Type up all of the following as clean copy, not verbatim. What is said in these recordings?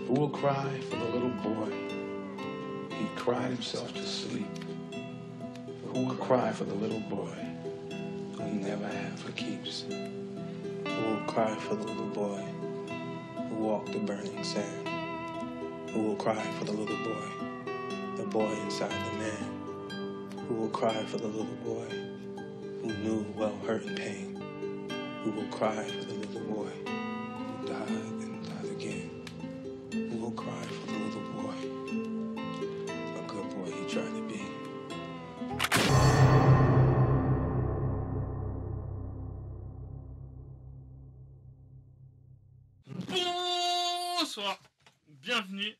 Who will cry for the little boy? He cried himself to sleep. Who will cry for the little boy who he never had for keeps? Who will cry for the little boy who walked the burning sand? Who will cry for the little boy inside the man? Who will cry for the little boy who knew well hurt and pain? Who will cry for the little boy who died and died again? Who will cry for the little boy, a good boy he tried to be? Bonsoir, bienvenue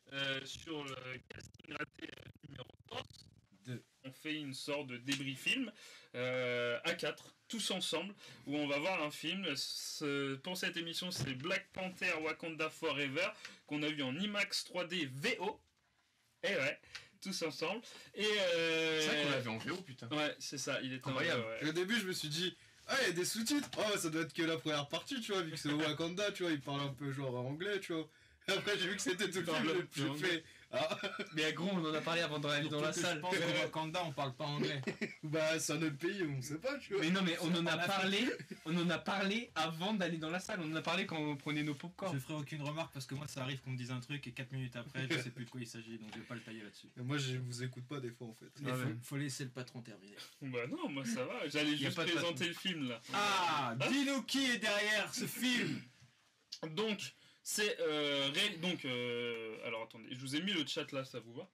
sur le casting raté numéro 2. On fait une sorte de débris film à 4, tous ensemble, où on va voir un film. Pour cette émission, c'est Black Panther Wakanda Forever, qu'on a vu en IMAX 3D VO. Et ouais, tous ensemble. Et c'est vrai qu'on l'avait en VO, putain. Ouais, c'est ça, il était incroyable. en VO, ouais. Au début, je me suis dit, ah, il y a des sous-titres. Oh, ça doit être que la première partie, tu vois, vu que c'est au Wakanda, tu vois, il parle un peu genre anglais, tu vois. Après, j'ai vu que c'était tout le film, j'ai fait. Ah. Mais gros, on en a parlé avant d'aller dans la salle. Je pense qu'au Wakanda, on parle pas anglais. Bah, c'est un autre pays, on sait pas, tu vois. Mais non, mais on en a parlé avant d'aller dans la salle. On en a parlé quand on prenait nos popcorn. Je ferai aucune remarque parce que moi, ça arrive qu'on me dise un truc et 4 minutes après, je sais plus de quoi il s'agit, donc je vais pas le tailler là-dessus. Et moi, je vous écoute pas des fois, en fait. Mais faut laisser le patron terminer. Bah non, moi ça va, j'allais juste présenter le film là. Ah, dis-nous qui est derrière ce film. Donc, c'est alors attendez, je vous ai mis le chat là, ça vous va?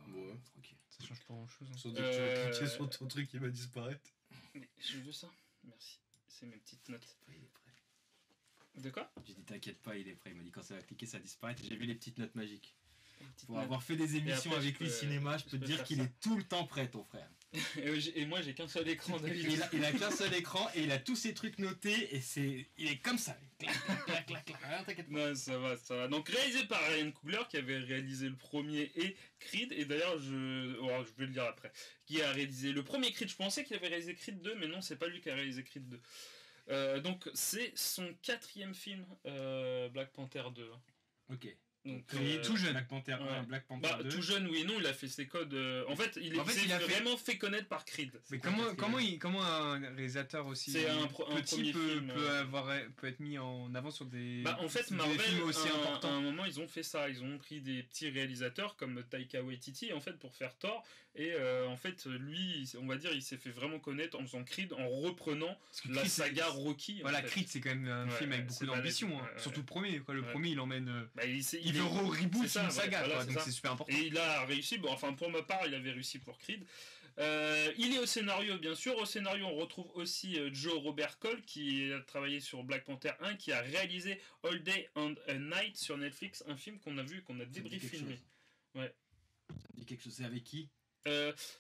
Ouais, tranquille. Ça change pas grand-chose. Hein. Surtout que tu vas cliquer sur ton truc qui va disparaître. Mais je veux ça, merci. C'est mes petites notes. Il est prêt. De quoi? J'ai dit t'inquiète pas, il est prêt. Il m'a dit quand ça va cliquer, ça disparaît. J'ai vu les petites notes magiques. Pour avoir fait des émissions après, avec lui cinéma, je peux te dire qu'il est tout le temps prêt, ton frère. Et moi j'ai qu'un seul écran d'habitude. Il a qu'un seul écran et il a tous ses trucs notés et il est comme ça. Clac, clac, clac. Ah, t'inquiète pas. Non, ça va, ça va. Donc réalisé par Ryan Coogler qui avait réalisé le premier et Creed. Et d'ailleurs, je vais le dire après. Qui a réalisé le premier Creed. Je pensais qu'il avait réalisé Creed 2, mais non, c'est pas lui qui a réalisé Creed 2. Donc c'est son 4e film, Black Panther 2. Ok. Donc, il est tout jeune, Black Panther 1, ouais. Black Panther 2. Tout jeune, oui et non, il a fait ses codes. En fait, il a vraiment fait connaître par Creed. Mais comment un réalisateur aussi petit peut être mis en avant sur des en fait, des Marvel, films aussi importants. à un moment, ils ont fait ça. Ils ont pris des petits réalisateurs comme Taika Waititi en fait pour faire Thor. Et en fait, lui, on va dire, il s'est fait vraiment connaître en faisant Creed, en reprenant la saga Rocky. Voilà, Creed, c'est quand même un film avec beaucoup d'ambition. Surtout le premier. Le premier, il emmène. Il veut reboot une saga, donc c'est super important. Et il a réussi. Bon, enfin, pour ma part, il avait réussi pour Creed. Il est au scénario, bien sûr. Au scénario, on retrouve aussi Joe Robert Cole, qui a travaillé sur Black Panther 1, qui a réalisé All Day and a Night sur Netflix, un film qu'on a vu, qu'on a débriefé. Ouais. Ça me dit quelque chose. C'est avec qui?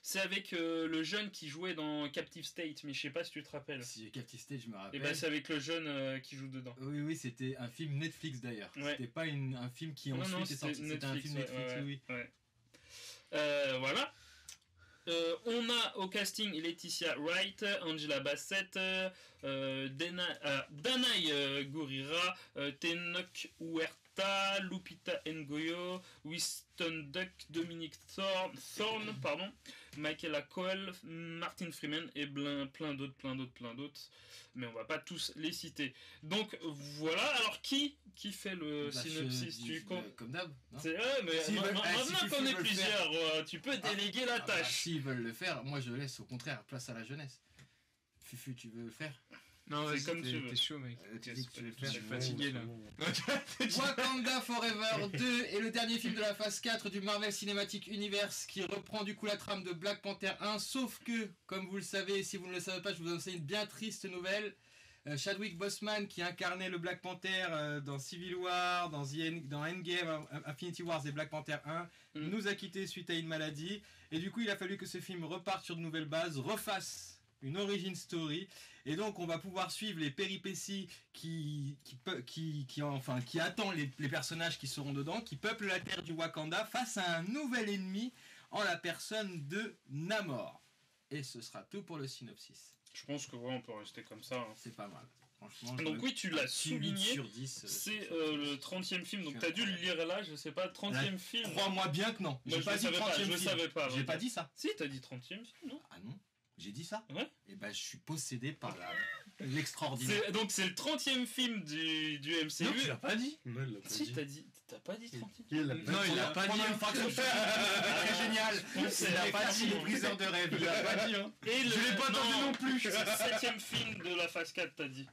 C'est avec le jeune qui jouait dans Captive State, mais je sais pas si tu te rappelles. Si Captive State, je me rappelle. Et ben c'est avec le jeune qui joue dedans. Oui, c'était un film Netflix d'ailleurs. Ouais. C'était pas un film qui ensuite est sorti. C'était un film Netflix, oui. Voilà. On a au casting Laetitia Wright, Angela Bassett, Danai Gurira, Tenoch Huerta, Lupita Ngoyo, Winston Duck, Dominic Thorne, Michaela Cole, Martin Freeman et plein d'autres. Mais on va pas tous les citer. Donc voilà, alors qui fait le synopsis comme d'hab. C'est mais maintenant qu'on est plusieurs, tu peux déléguer la tâche. S'ils veulent le faire, moi je laisse au contraire place à la jeunesse. Fufu, tu veux le faire? Non, c'est comme tu veux. T'es chaud, mec. Tu dis que tu veux le faire. Je suis fatigué là. Wakanda Forever 2 est le dernier film de la phase 4 du Marvel Cinematic Universe qui reprend du coup la trame de Black Panther 1, sauf que, comme vous le savez, si vous ne le savez pas, je vous annonce une bien triste nouvelle. Chadwick Boseman, qui incarnait le Black Panther dans Civil War, dans Endgame, Infinity Wars et Black Panther 1, nous a quittés suite à une maladie. Et du coup, il a fallu que ce film reparte sur de nouvelles bases, refasse une origin story, et donc on va pouvoir suivre les péripéties qui attendent les personnages qui seront dedans, qui peuplent la terre du Wakanda face à un nouvel ennemi en la personne de Namor. Et ce sera tout pour le synopsis. Je pense que on peut rester comme ça. C'est pas mal. Donc oui, tu l'as souligné, c'est le 30e film, donc t'as dû le lire là, je sais pas, 30e film. Crois-moi bien que non. Moi je le savais pas. J'ai pas dit ça. Si, t'as dit 30e film, non? Ah non, j'ai dit ça. Ouais. Et ben je suis possédé par l'extraordinaire. Donc c'est le 30e film du MCU. Non, tu l'as pas dit. Non, il l'a pas Si, dit. t'as pas dit 30e. Non, il l'a pas dit. Très génial. Il l'a pas dit. Briseur de rêve. Il l'a pas dit. Et je l'ai pas entendu non plus. C'est le 7e film de la phase 4, t'as dit.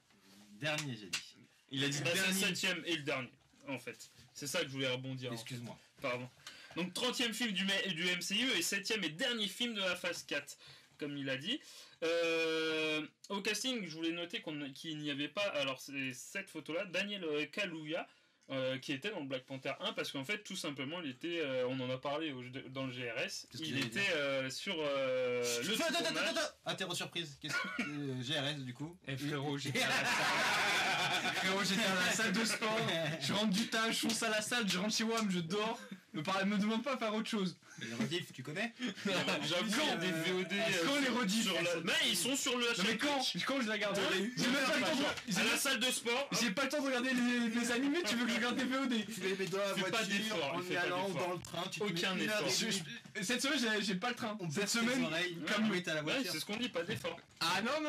Dernier, j'ai dit. Il a dit dernier. C'est le 7e et le dernier, en fait. C'est ça que je voulais rebondir. Excuse-moi. Pardon. Donc 30e film du MCU et 7e et dernier film de la phase 4, comme il a dit. Au casting, je voulais noter qu'il n'y avait pas, alors c'est cette photo-là, Daniel Kaluuya, qui était dans le Black Panther 1, parce qu'en fait, tout simplement, il était, on en a parlé dans le GRS, il était sur le tournage. Interro surprise, qu'est-ce que GRS du coup? Frérot, j'étais à la salle. Frérot, j'étais à la salle de sport, je rentre du taf, je fonce à la salle, je rentre chez WAM, je dors. Me demande pas à faire autre chose. Les rediffs, tu connais? J'avoue, il y a des VOD. Quand les rediffs Mais ils sont sur le. Mais quand je les regarde? J'ai même pas le temps à la salle de sport. J'ai pas le temps de regarder les animés, tu veux que je regarde des VOD? Tu les mets dans la voiture, en y allant dans le train, tu te aucun effort. Cette semaine, j'ai pas le train. Cette semaine, comme à la voiture. C'est ce qu'on dit, pas d'effort. Ah non,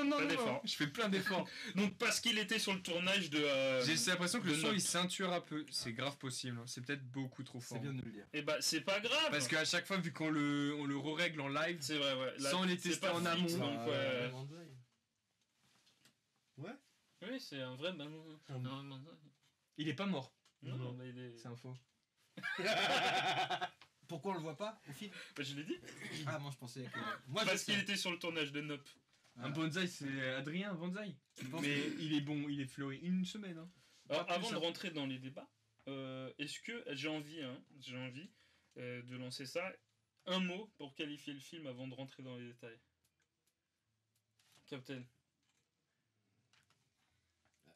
je fais plein d'efforts. Donc parce qu'il était sur le tournage de. J'ai l'impression que le son il ceinture un peu. C'est grave possible. C'est peut-être beaucoup trop fort. C'est bien de le dire. Et bah c'est pas grave. Parce qu'à chaque fois, vu qu'on le re-règle en live, c'est vrai, ouais. Sans les tester en amont. Donc, ouais. Oui, c'est un vrai. Il est pas mort. Non, mais il est. C'est un faux. Pourquoi on le voit pas au film? Bah, je l'ai dit. Ah, moi je pensais que. Parce qu'il était sur le tournage de Nope. Un bonsaï, c'est Adrien Bonsaï. Mais il est bon, il est fleuri une semaine. Hein. Alors, avant de rentrer dans les débats, est-ce que j'ai envie de lancer ça, un mot pour qualifier le film avant de rentrer dans les détails. Captain.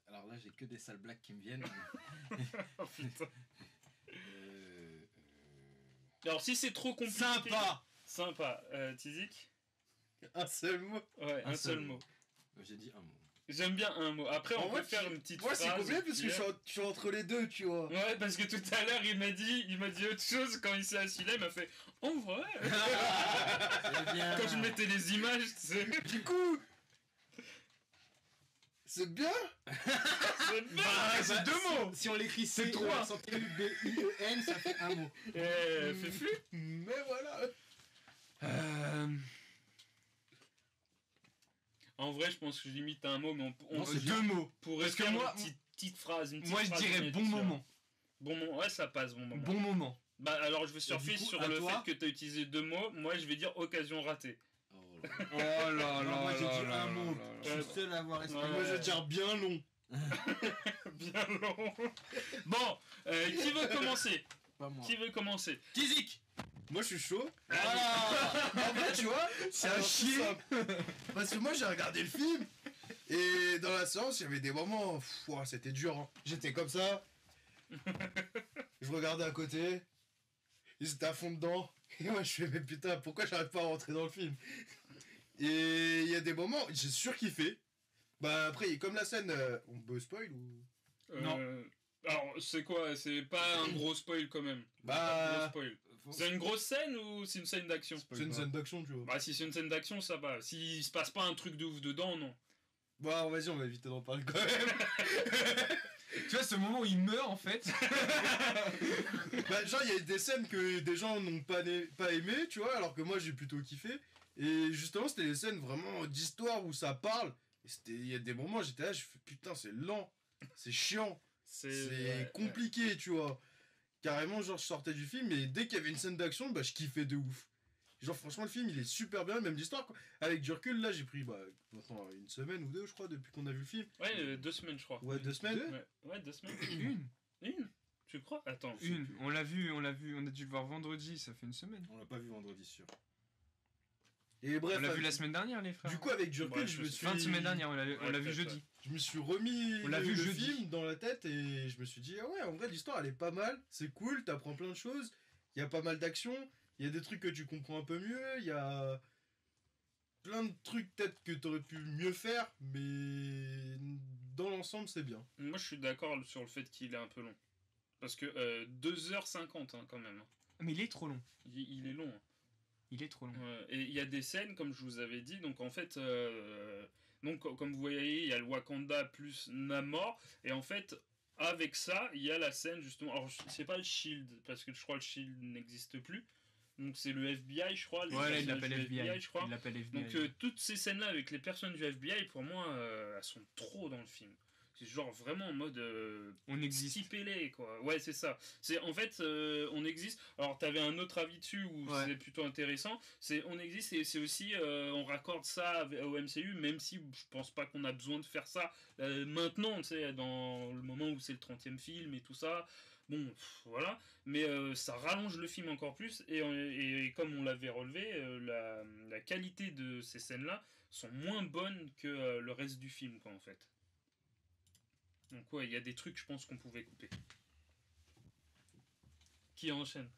Alors là, j'ai que des sales blagues qui me viennent. Oh putain. Alors si c'est trop compliqué. Sympa. Tizik. Un seul mot. Ouais, un seul mot. J'ai dit un mot. J'aime bien un mot. Après, on peut faire une petite phrase. Moi, c'est compliqué parce que je suis entre les deux, tu vois. Ouais, parce que tout à l'heure, il m'a dit autre chose quand il s'est assis là. Il m'a fait en vrai. Quand je mettais les images, tu sais. Du coup, c'est bien. C'est deux mots. Si on l'écrit c'est trois. B-I-E-N, ça fait un mot. Fait flux. Mais voilà. En vrai, je pense que je limite à un mot, mais on c'est deux mots. Pourrait faire une petite phrase. Moi, je dirais bon moment. Bon moment, ouais, ça passe, bon moment. Bon moment. Bah, alors, je vais surfer sur le fait que tu as utilisé deux mots. Moi, je vais dire occasion ratée. Oh là là. Moi, j'ai dit un mot. Je suis seul à avoir espéré. Moi, je vais dire bien long. Bien long. Bon, qui veut commencer? Pas moi. Qui veut commencer? Tizik. Moi, je suis chaud. En vrai, tu vois, c'est un chier. Parce que moi, j'ai regardé le film. Et dans la séance, il y avait des moments. C'était dur. Hein. J'étais comme ça. Je regardais à côté. Ils étaient à fond dedans. Et moi, je fais, mais putain, pourquoi j'arrive pas à rentrer dans le film? Et il y a des moments, j'ai surkiffé. Bah, après, comme la scène. On peut spoil ou. Non. Alors, c'est quoi? C'est pas un gros spoil quand même. Bah. C'est une grosse scène ou c'est une scène d'action? C'est une scène d'action, tu vois. Bah, si c'est une scène d'action, ça va. S'il se passe pas un truc de ouf dedans, non. Bon, vas-y, on va éviter d'en parler quand même. Tu vois, ce moment où il meurt en fait. Bah, genre, il y a des scènes que des gens n'ont pas aimé, tu vois, alors que moi j'ai plutôt kiffé. Et justement, c'était des scènes vraiment d'histoire où ça parle. Et il y a des moments, j'étais là, je fais putain, c'est lent, c'est chiant, c'est compliqué, tu vois. Carrément, genre, je sortais du film et dès qu'il y avait une scène d'action, bah, je kiffais de ouf. Genre, franchement, le film, il est super bien, même l'histoire, quoi. Avec du recul, là, j'ai pris, maintenant, une semaine ou deux, je crois, depuis qu'on a vu le film. Ouais, 2 semaines, je crois. Ouais, 2 semaines. Ouais, 2 semaines. Une Tu crois? Attends. On l'a vu, on a dû le voir vendredi, ça fait une semaine. On l'a pas vu vendredi, sûr. Et bref. On l'a vu la semaine dernière, les frères. Du coup, avec du recul, je me suis. Fin de semaine dernière, on l'a vu jeudi. Je me suis remis le film dans la tête et je me suis dit, ah ouais, en vrai, l'histoire, elle est pas mal, c'est cool, t'apprends plein de choses, il y a pas mal d'actions, il y a des trucs que tu comprends un peu mieux, il y a plein de trucs peut-être que t'aurais pu mieux faire, mais dans l'ensemble, c'est bien. Moi, je suis d'accord sur le fait qu'il est un peu long. Parce que 2h50 quand même. Mais il est trop long. Il est long. Il est trop long. Et il y a des scènes, comme je vous avais dit, donc en fait, donc, comme vous voyez, il y a le Wakanda plus Namor, et en fait, avec ça, il y a la scène justement. Alors, c'est pas le Shield, parce que je crois que le Shield n'existe plus. Donc, c'est le FBI, je crois. Ouais, là, il l'appelle du FBI. je crois. Il l'appelle FBI. Donc, toutes ces scènes-là avec les personnes du FBI, pour moi, elles sont trop dans le film. C'est genre vraiment en mode on existe. Skipez-les, quoi. Ouais, c'est ça. C'est en fait on existe. Alors t'avais un autre avis dessus où c'est plutôt intéressant. C'est on existe et c'est aussi on raccorde ça au MCU, même si je pense pas qu'on a besoin de faire ça maintenant, tu sais, dans le moment où c'est le 30e film et tout ça. Bon, voilà. Mais ça rallonge le film encore plus et comme on l'avait relevé, la qualité de ces scènes-là sont moins bonnes que le reste du film, quoi, en fait. Donc ouais, il y a des trucs, je pense, qu'on pouvait couper. Qui enchaîne?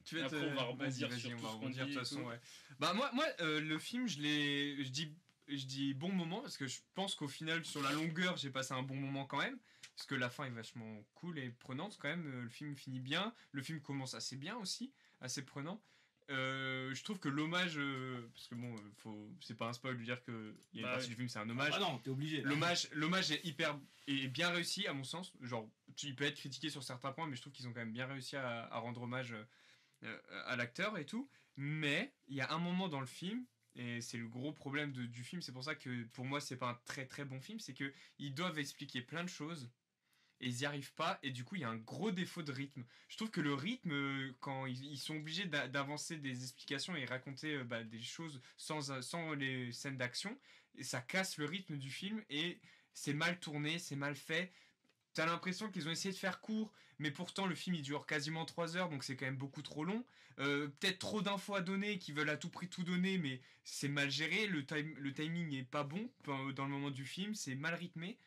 Tu vas Après, on va rebondir sur tout ce qu'on dit de toute façon, ouais. Bah moi le film, je dis bon moment parce que je pense qu'au final, sur la longueur, j'ai passé un bon moment quand même. Parce que la fin est vachement cool et prenante quand même. Le film finit bien. Le film commence assez bien aussi, assez prenant. Je trouve que l'hommage, parce que bon, c'est pas un spoil de dire que il y a une partie du film, c'est un hommage. Ah non, t'es obligé. L'hommage est bien réussi à mon sens. Genre, il peut être critiqué sur certains points, mais je trouve qu'ils ont quand même bien réussi à rendre hommage à l'acteur et tout. Mais il y a un moment dans le film, et c'est le gros problème du film. C'est pour ça que pour moi, c'est pas un très très bon film, c'est que ils doivent expliquer plein de choses. Et ils n'y arrivent pas, et du coup il y a un gros défaut de rythme. Je trouve que le rythme, quand ils sont obligés d'avancer des explications et raconter des choses sans les scènes d'action, ça casse le rythme du film, et c'est mal tourné, c'est mal fait. T'as l'impression qu'ils ont essayé de faire court, mais pourtant le film il dure quasiment 3 heures, donc c'est quand même beaucoup trop long. Peut-être trop d'infos à donner, qui veulent à tout prix tout donner, mais c'est mal géré, le timing n'est pas bon dans le moment du film, c'est mal rythmé.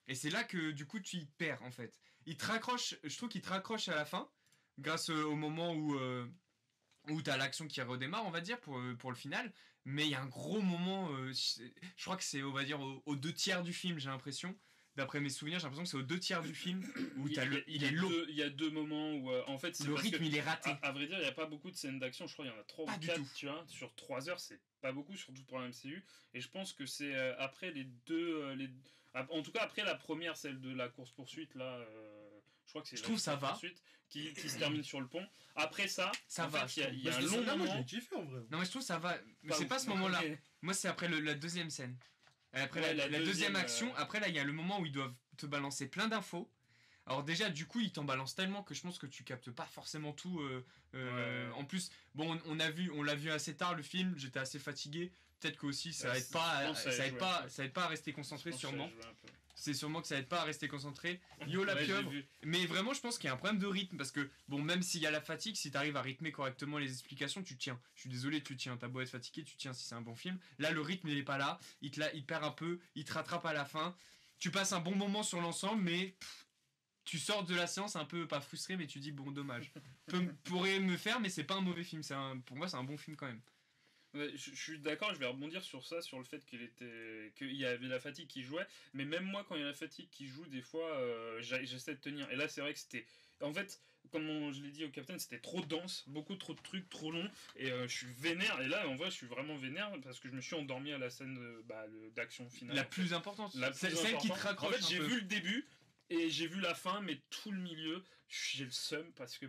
Et c'est là que du coup tu y perds en fait. Je trouve qu'il te raccroche à la fin, grâce au moment où t'as l'action qui redémarre, on va dire, pour le final. Mais il y a un gros moment, je crois que c'est, on va dire, aux 2 tiers du film, j'ai l'impression. D'après mes souvenirs, j'ai l'impression que c'est aux 2 tiers du film où il est long. Il y a 2 moments où en fait c'est le rythme il est raté. À vrai dire, il n'y a pas beaucoup de scènes d'action. Je crois qu'il y en a 3 ou 4, tu vois. Sur 3 heures, c'est pas beaucoup, surtout pour un MCU. Et je pense que c'est après les deux. En tout cas, après la première, celle de la course-poursuite, là. Je crois que c'est. Je trouve ça va. Qui se termine sur le pont. Après ça, ça va. Il y a un long moment. Moi, j'ai kiffé en vrai. Non, mais je trouve ça va. Mais c'est pas ce moment-là. Moi, c'est après la deuxième scène. Après la deuxième action, après là, il y a le moment où ils doivent te balancer plein d'infos. Alors déjà, du coup, ils t'en balancent tellement que je pense que tu captes pas forcément tout. En plus, bon, on l'a vu assez tard le film. J'étais assez fatigué. Peut-être que aussi ça aide pas à rester concentré sûrement. C'est sûrement que ça aide pas à rester concentré. Yo la pieuvre. Mais vraiment, je pense qu'il y a un problème de rythme parce que bon, même s'il y a la fatigue, si t'arrives à rythmer correctement les explications, tu tiens. Je suis désolé, tu tiens. T'as beau être fatigué, tu tiens si c'est un bon film. Là, le rythme il est pas là. Il perd un peu. Il te rattrape à la fin. Tu passes un bon moment sur l'ensemble, mais tu sors de la séance un peu pas frustré, mais tu dis bon, dommage. Pourrait me faire, mais c'est pas un mauvais film. Pour moi, c'est un bon film quand même. Ouais, je suis d'accord, je vais rebondir sur ça, sur le fait qu'il y avait la fatigue qui jouait, mais même moi quand il y a la fatigue qui joue, des fois j'essaie de tenir. Et là c'est vrai que c'était, en fait, comme je l'ai dit au capitaine, c'était trop dense, beaucoup trop de trucs, trop long, et je suis vénère. Et là en vrai je suis vraiment vénère parce que je me suis endormi à la scène d'action finale. La plus importante, celle qui te raccroche. En fait j'ai vu le début. Et j'ai vu la fin, mais tout le milieu, j'ai le seum parce que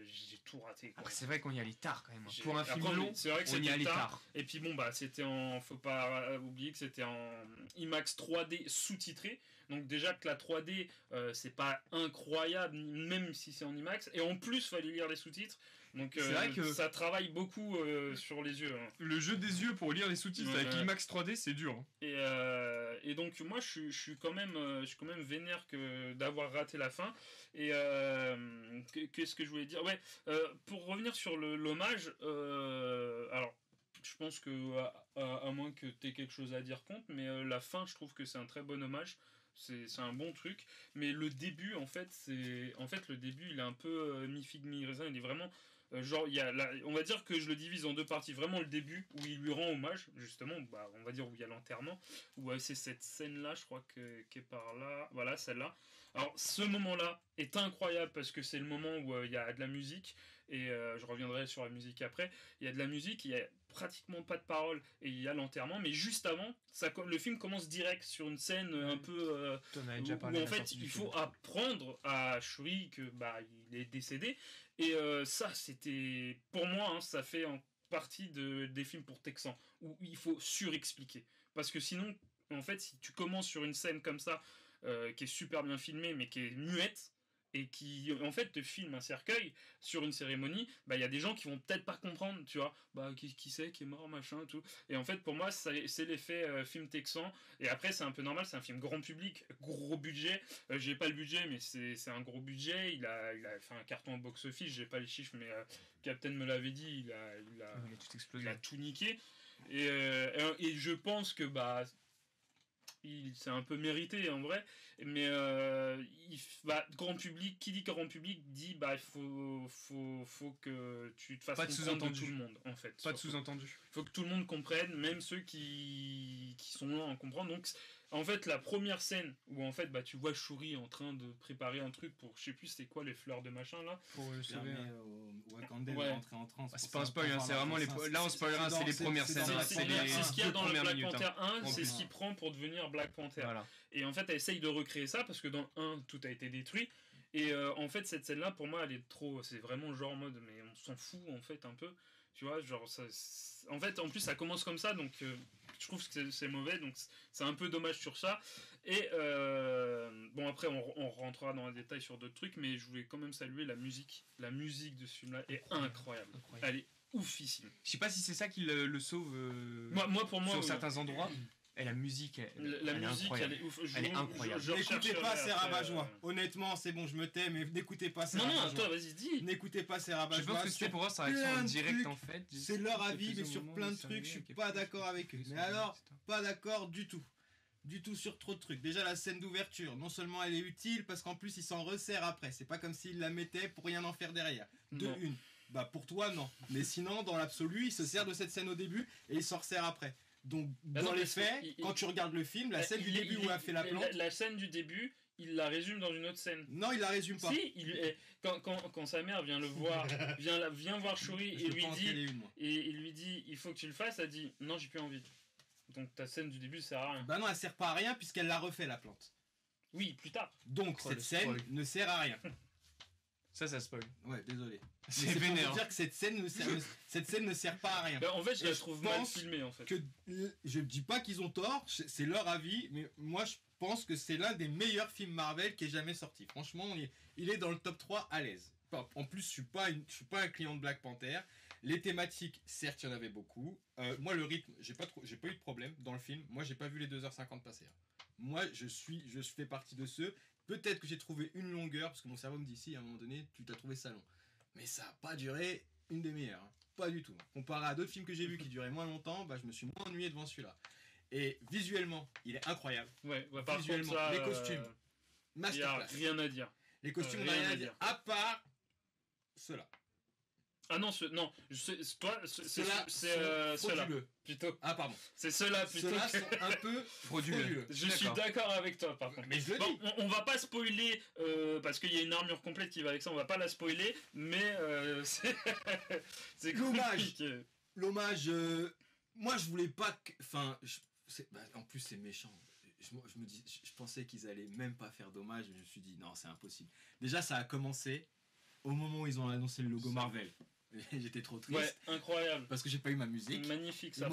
j'ai tout raté. Quoi. Après, c'est vrai qu'on y allait tard quand même. Pour un film long, c'est vrai que on y allait tard. Et puis bon, c'était faut pas oublier que c'était en IMAX 3D sous-titré. Donc déjà que la 3D, c'est pas incroyable, même si c'est en IMAX. Et en plus, fallait lire les sous-titres. Donc c'est vrai que ça travaille beaucoup sur les yeux. Hein. Le jeu des yeux pour lire les sous-titres avec l'IMAX 3D, c'est dur. Hein. Et donc moi, je suis quand même vénère d'avoir raté la fin. Et qu'est-ce que je voulais dire ? Ouais, pour revenir sur l'hommage, alors je pense que à moins que tu aies quelque chose à dire contre, mais la fin, je trouve que c'est un très bon hommage. C'est un bon truc, mais le début, en fait, le début, il est un peu mi-figue, mi-raisin. Il est vraiment Genre, on va dire que je le divise en deux parties. Vraiment le début où il lui rend hommage, justement, bah, on va dire où il y a l'enterrement, où c'est cette scène-là, je crois qui est par là. Voilà, celle-là. Alors, ce moment-là est incroyable parce que c'est le moment où il y a de la musique, et je reviendrai sur la musique après. Il y a de la musique, il y a pratiquement pas de paroles, et il y a l'enterrement, mais juste avant, le film commence direct sur une scène un peu où en fait il faut apprendre à Shuri que bah il est décédé, et ça c'était pour moi hein, ça fait en partie des films pour Texans où il faut surexpliquer, parce que sinon en fait si tu commences sur une scène comme ça qui est super bien filmée mais qui est muette et qui en fait te filme un cercueil sur une cérémonie, bah il y a des gens qui vont peut-être pas comprendre, tu vois, bah qui c'est qui est mort machin tout, et en fait pour moi c'est l'effet film texan, et après c'est un peu normal, c'est un film grand public, gros budget, j'ai pas le budget mais c'est un gros budget, il a fait un carton au box office, j'ai pas les chiffres mais Captain me l'avait dit, il a tout niqué, et je pense que bah c'est un peu mérité en vrai, mais grand public, qui dit grand public dit bah il faut que tu te fasses comprendre de tout le monde en fait. Pas de sous-entendu. Il faut que tout le monde comprenne, même ceux qui sont loin en comprendre. Donc en fait la première scène où en fait bah tu vois Shuri en train de préparer un truc pour je sais plus c'est quoi les fleurs de machin là pour le sauver Wakanda de rentrer en transe. C'est pas un spoil, c'est vraiment là on spoilera, c'est les premières scènes. C'est ce qu'il y a dans le Black Panther 1, c'est ce qu'il prend pour devenir Black Panther. Voilà. Et en fait elle essaye de recréer ça parce que dans le 1 tout a été détruit, et en fait cette scène là pour moi elle est trop, c'est vraiment genre en mode mais on s'en fout en fait un peu, tu vois, genre ça, en fait en plus ça commence comme ça, donc je trouve que c'est mauvais, donc c'est un peu dommage sur ça. Et bon après on rentrera dans les détails sur d'autres trucs, mais je voulais quand même saluer la musique de ce film là est incroyable. Elle est oufissime. Je sais pas si c'est ça qui le sauve moi pour moi sur certains endroits. Et la musique, elle est incroyable. Elle est incroyable. N'écoutez pas ces rabat-joie. Honnêtement, c'est bon, je me tais, mais n'écoutez pas ces rabat-joie. Non, toi, vas-y, dis. N'écoutez pas ces rabat-joie. Je pense que c'était pour eux, sa réaction en direct, en fait. C'est leur avis, mais sur plein de trucs, je suis pas d'accord avec eux. Mais alors, pas d'accord du tout. Du tout sur trop de trucs. Déjà, la scène d'ouverture, non seulement elle est utile, parce qu'en plus, il s'en resserre après. C'est pas comme s'il la mettait pour rien en faire derrière. De une. Bah, pour toi, non. Mais sinon, dans l'absolu, il se sert de cette scène au début et il s'en resserre après. Donc, dans les faits, quand tu regardes le film, la scène du début où elle fait la plante. La scène du début, il la résume dans une autre scène. Non, il la résume pas. Si, quand sa mère vient le voir, vient voir Shuri et lui dit il faut que tu le fasses, elle dit non, j'ai plus envie. Donc ta scène du début sert à rien. Bah non, elle sert pas à rien puisqu'elle l'a refait la plante. Oui, plus tard. Donc cette scène ne sert à rien. Ça spoil. Ouais, désolé. C'est vénère. Pour dire que cette scène ne sert pas à rien. Bah, en fait, je la trouve mal filmée en fait. Je dis pas qu'ils ont tort, c'est leur avis, mais moi je pense que c'est l'un des meilleurs films Marvel qui est jamais sorti. Franchement, il est dans le top 3 à l'aise. En plus, je suis pas un client de Black Panther. Les thématiques, certes, il y en avait beaucoup. Moi, le rythme, j'ai pas eu de problème dans le film. Moi, j'ai pas vu les 2h50 passer. Moi, je fais partie de ceux. Peut-être que j'ai trouvé une longueur, parce que mon cerveau me dit si, à un moment donné, tu t'as trouvé ça long. Mais ça n'a pas duré une demi-heure. Hein. Pas du tout. Comparé à d'autres films que j'ai vus qui duraient moins longtemps, bah, je me suis moins ennuyé devant celui-là. Et visuellement, il est incroyable. Ouais, visuellement, contre ça, les costumes, masterclass. Rien à dire. Les costumes, rien à dire. À part ceux-là. Ah non, toi, c'est ceux-là plutôt. Ah pardon. C'est ceux-là plutôt. Ceux-là sont un peu frauduleux. Je suis d'accord avec toi par contre. Mais je le dis. On va pas spoiler parce qu'il y a une armure complète qui va avec ça. On va pas la spoiler, mais c'est compliqué. L'hommage. Moi, je voulais pas. Enfin, en plus c'est méchant. Je pensais qu'ils allaient même pas faire d'hommage. Je me suis dit non, c'est impossible. Déjà, ça a commencé au moment où ils ont annoncé le logo Marvel. J'étais trop triste. Ouais, incroyable. Parce que j'ai pas eu ma musique. Magnifique ça.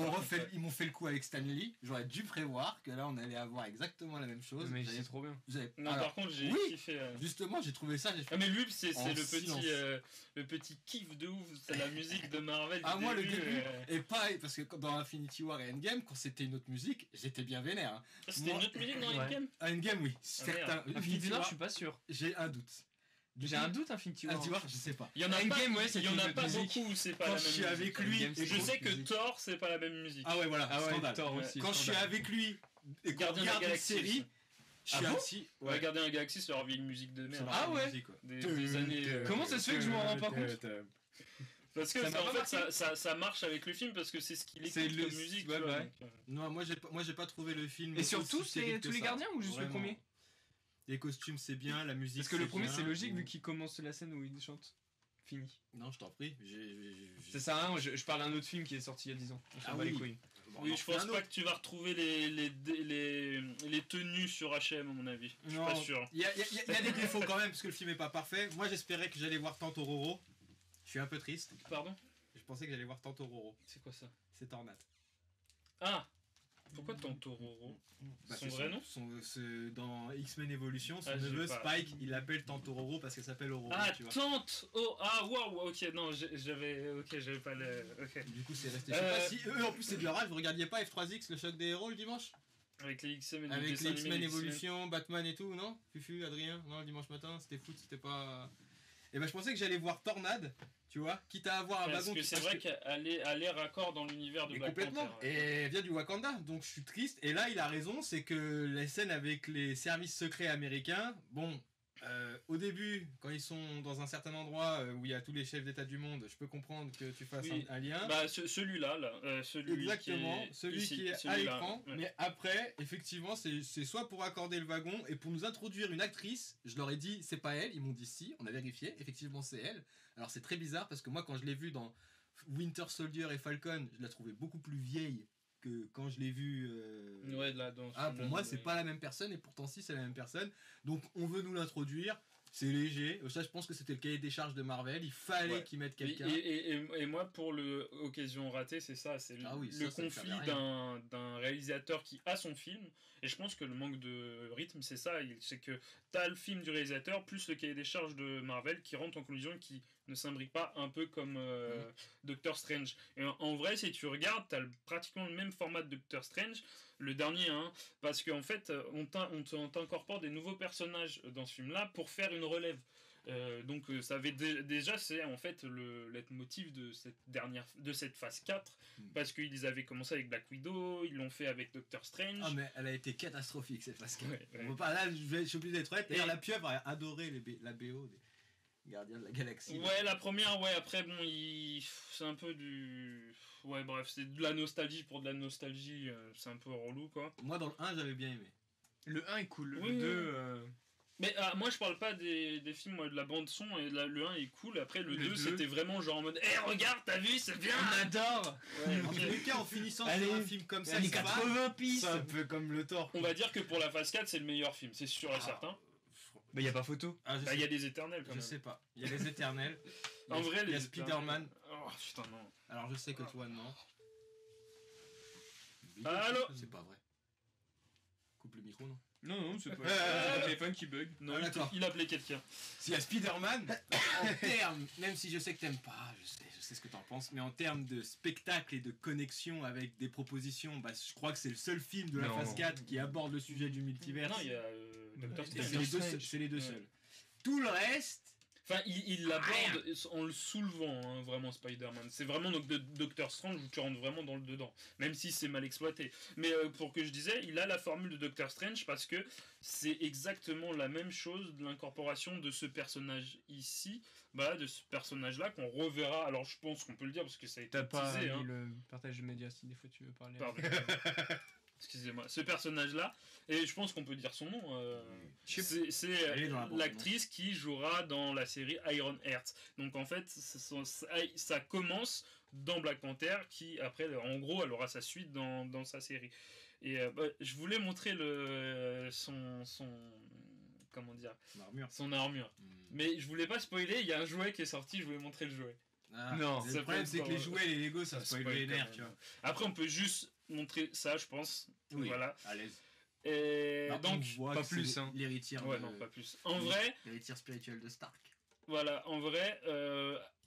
Ils m'ont fait le coup avec Stanley. J'aurais dû prévoir que là on allait avoir exactement la même chose. Mais c'est trop bien. Par contre j'ai kiffé. Justement, j'ai trouvé ça. Mais lui c'est le petit kiff de ouf. C'est la musique de Marvel. Moi le début. Et pareil, parce que dans Infinity War et Endgame, quand c'était une autre musique, j'étais bien vénère. Hein. C'était une autre musique dans Endgame. Endgame, oui. Certains. Infinity War, je suis pas sûr. J'ai un doute. J'ai un doute, Infinity War. Tu vois, je sais pas. Il y en a pas beaucoup où c'est pas la même musique. Quand je suis avec lui, et je sais que Thor, c'est pas la même musique. Ah ouais, voilà, scandale. Thor aussi. Quand je suis avec lui et qu'on regarde une série, je suis assis. Ouais, Gardien de la Galaxie, c'est leur vieille musique de merde. Ah ouais. Des années. Comment ça se fait que je m'en rends pas compte? Parce que Ça m'a en pas fait, marqué. ça marche avec le film parce que c'est ce qu'il écoute C'est le- comme musique. ouais, tu vois, bah donc, Non, moi j'ai pas trouvé le film. Et surtout, aussi terrible c'est que tous les ça. gardiens ou juste le Vraiment. premier? Les costumes c'est bien, la musique. Parce que le c'est premier, bien, c'est logique ou- vu qu'il commence la scène où il chante. Fini. Non, je t'en prie. Ça sert à rien, je parle d'un autre film qui est sorti il y a 10 ans. On s'en Ah bat les oui. couilles. Oui, je pense pas que tu vas retrouver les tenues sur H&M à mon avis. Je suis Non, pas sûr. il y a des défauts quand même parce que le film est pas parfait. Moi j'espérais que j'allais voir Tante Roro. Je suis un peu triste. Pardon? Je pensais que j'allais voir Tante Roro. C'est quoi ça? C'est Tornade. Ah! Pourquoi Tante Roro? Bah, Son c'est vrai nom? dans X-Men Evolution, son Ah, j'ai neveu pas- Spike, il l'appelle Tante Roro parce qu'elle s'appelle Aurora, Ah, tu vois. Tante! Oh, ah, waouh, ok, non, j'avais pas le. Ok. Du coup, c'est resté. Je sais pas si eux en plus c'est de leur âge, vous regardiez pas F3X, le choc des héros le dimanche? Avec les X-Men, le Avec dessin les animé X-Men des Evolution, Batman et tout, non? Fufu, Adrien, non, le dimanche matin, c'était foot, c'était pas. Et ben je pensais que j'allais voir Tornade, tu vois, quitte à avoir un Parce wagon. que c'est vrai qu'elle est raccord dans l'univers de Mais Black complètement. Panther. Et elle vient du Wakanda, donc je suis triste. Et là, il a raison, c'est que les scènes avec les services secrets américains, bon, au début, quand ils sont dans un certain endroit où il y a tous les chefs d'État du monde, je peux comprendre que tu fasses Oui. un lien. Bah, celui-là, là, celui Exactement, celui ici, qui est à celui-là, l'écran. ouais. Mais après, effectivement, c'est soit pour accorder le wagon et pour nous introduire une actrice. Je leur ai dit, c'est pas elle. Ils m'ont dit si. On a vérifié. Effectivement, c'est elle. Alors, c'est très bizarre parce que moi, quand je l'ai vue dans Winter Soldier et Falcon, je la trouvais beaucoup plus vieille que quand je l'ai vue. Ouais, là, dans Ah, ce pour moi, film-là, c'est pas la même personne et pourtant, si, c'est la même personne. Donc, on veut nous l'introduire. C'est léger. Ça, je pense que c'était le cahier des charges de Marvel. Il fallait Ouais. qu'ils mettent Et, quelqu'un. et moi, pour l'occasion ratée, c'est ça, c'est Ah oui, le ça ne conflit servait à d'un réalisateur qui a son film. Et je pense que le manque de rythme, c'est ça. C'est que t'as le film du réalisateur, plus le cahier des charges de Marvel qui rentre en collision, qui ne s'imbrique pas un peu comme Doctor Strange. Et en vrai, si tu regardes, t'as pratiquement le même format de Doctor Strange, le dernier, hein, parce qu'en fait, on t'incorpore des nouveaux personnages dans ce film-là pour faire une relève. Donc ça avait déjà c'est en fait le leitmotiv de cette phase 4 parce qu'ils avaient commencé avec Black Widow, ils l'ont fait avec Doctor Strange. Ah mais elle a été catastrophique cette phase 4. Ouais, ouais. On peut pas, là je suis obligé d'être honnête. Et- D'ailleurs la pieuvre a adoré la BO des Gardiens de la Galaxie. Ouais, la première, ouais, après bon, c'est un peu du... Ouais, bref, c'est de la nostalgie pour de la nostalgie, c'est un peu relou quoi. Moi dans le 1 j'avais bien aimé. Le 1 est cool, Oui, le 2. oui. Mais moi je parle pas des films, moi, de la bande son, et le 1 est cool, après le Le 2 2. c'était vraiment genre en mode « Eh regarde, t'as vu, c'est bien !» On adore. Ouais, En ok. tous les cas en finissant Allez, sur un film comme ça, Les c'est pas- 80 pistes. c'est un peu comme le Thor. On va dire que pour la phase 4 c'est le meilleur film, c'est sûr et certain. Bah, y a pas photo. Ah, je Bah sais, il y a des éternels quand je même. sais pas. Il y a les Éternels. En vrai, il y a les Spider-Man. Oh putain, non. Alors je sais que toi non. Allô. C'est pas vrai. Coupe le micro non. Non, non, c'est pas. Euh, C'est le téléphone qui bug. Non, Ah, d'accord. il appelait quelqu'un. S'il y a Spider-Man, en termes, même si je sais que t'aimes pas, je sais ce que t'en penses, mais en termes de spectacle et de connexion avec des propositions, bah, je crois que c'est le seul film de la Non. phase 4 qui aborde le sujet du multivers. Non, il y a Doctor Et Strange. c'est les deux Strange. seuls. C'est les deux Ouais. seuls. Tout le reste, Enfin, il l'aborde en le soulevant, hein, vraiment, Spider-Man. C'est vraiment donc de Doctor Strange où tu rentres vraiment dans le dedans, même si c'est mal exploité. Mais pour que je disais, il a la formule de Doctor Strange parce que c'est exactement la même chose de l'incorporation de ce personnage ici, bah, de ce personnage-là qu'on reverra. Alors, je pense qu'on peut le dire parce que ça a été T'as pas teasé, mis hein. le partage de médias si des fois tu veux parler. Pardon. Excusez-moi. Ce personnage-là, et je pense qu'on peut dire son nom, c'est Elle est dans la bande, l'actrice qui jouera dans la série Iron Heart. Donc en fait, ça commence dans Black Panther, qui après, en gros, elle aura sa suite dans sa série. Et je voulais montrer son comment dire, l'armure. son armure. Mais je voulais pas spoiler, il y a un jouet qui est sorti, je voulais montrer le jouet. Ah, Non. le Ça problème peut c'est que être les pas- jouets et les Lego ça Ça spoil spoil les quand nerfs, même. tu vois. Après, on peut juste montrer ça, je pense. Oui. Voilà. À l'aise. Et Bah, donc, on voit pas que c'est plus, hein. l'héritière ouais, de- non, pas plus. En vrai, l'héritière spirituelle de Stark. voilà, en vrai,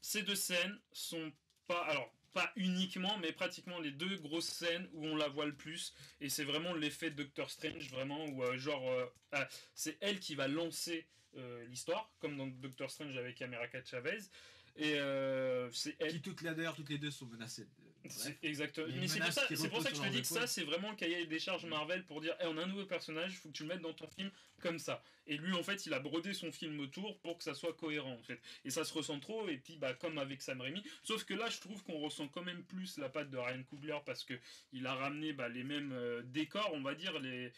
ces deux scènes sont pas uniquement, mais pratiquement les deux grosses scènes où on la voit le plus. Et c'est vraiment l'effet Doctor Strange, vraiment, où c'est elle qui va lancer l'histoire, comme dans Doctor Strange avec America Chavez. Et c'est elle. Qui toutes les deux sont menacées Exactement. Il y a une Mais c'est pour menace ça, qui c'est pour repose ça que je sur te dis leurs que ça, épaules. c'est vraiment le cahier des charges Marvel pour dire on a un nouveau personnage, il faut que tu le mettes dans ton film comme ça. Et lui, en fait, il a brodé son film autour pour que ça soit cohérent, en fait. Et ça se ressent trop, et puis, comme avec Sam Raimi. Sauf que là, je trouve qu'on ressent quand même plus la patte de Ryan Coogler parce que il a ramené les mêmes décors, on va dire, les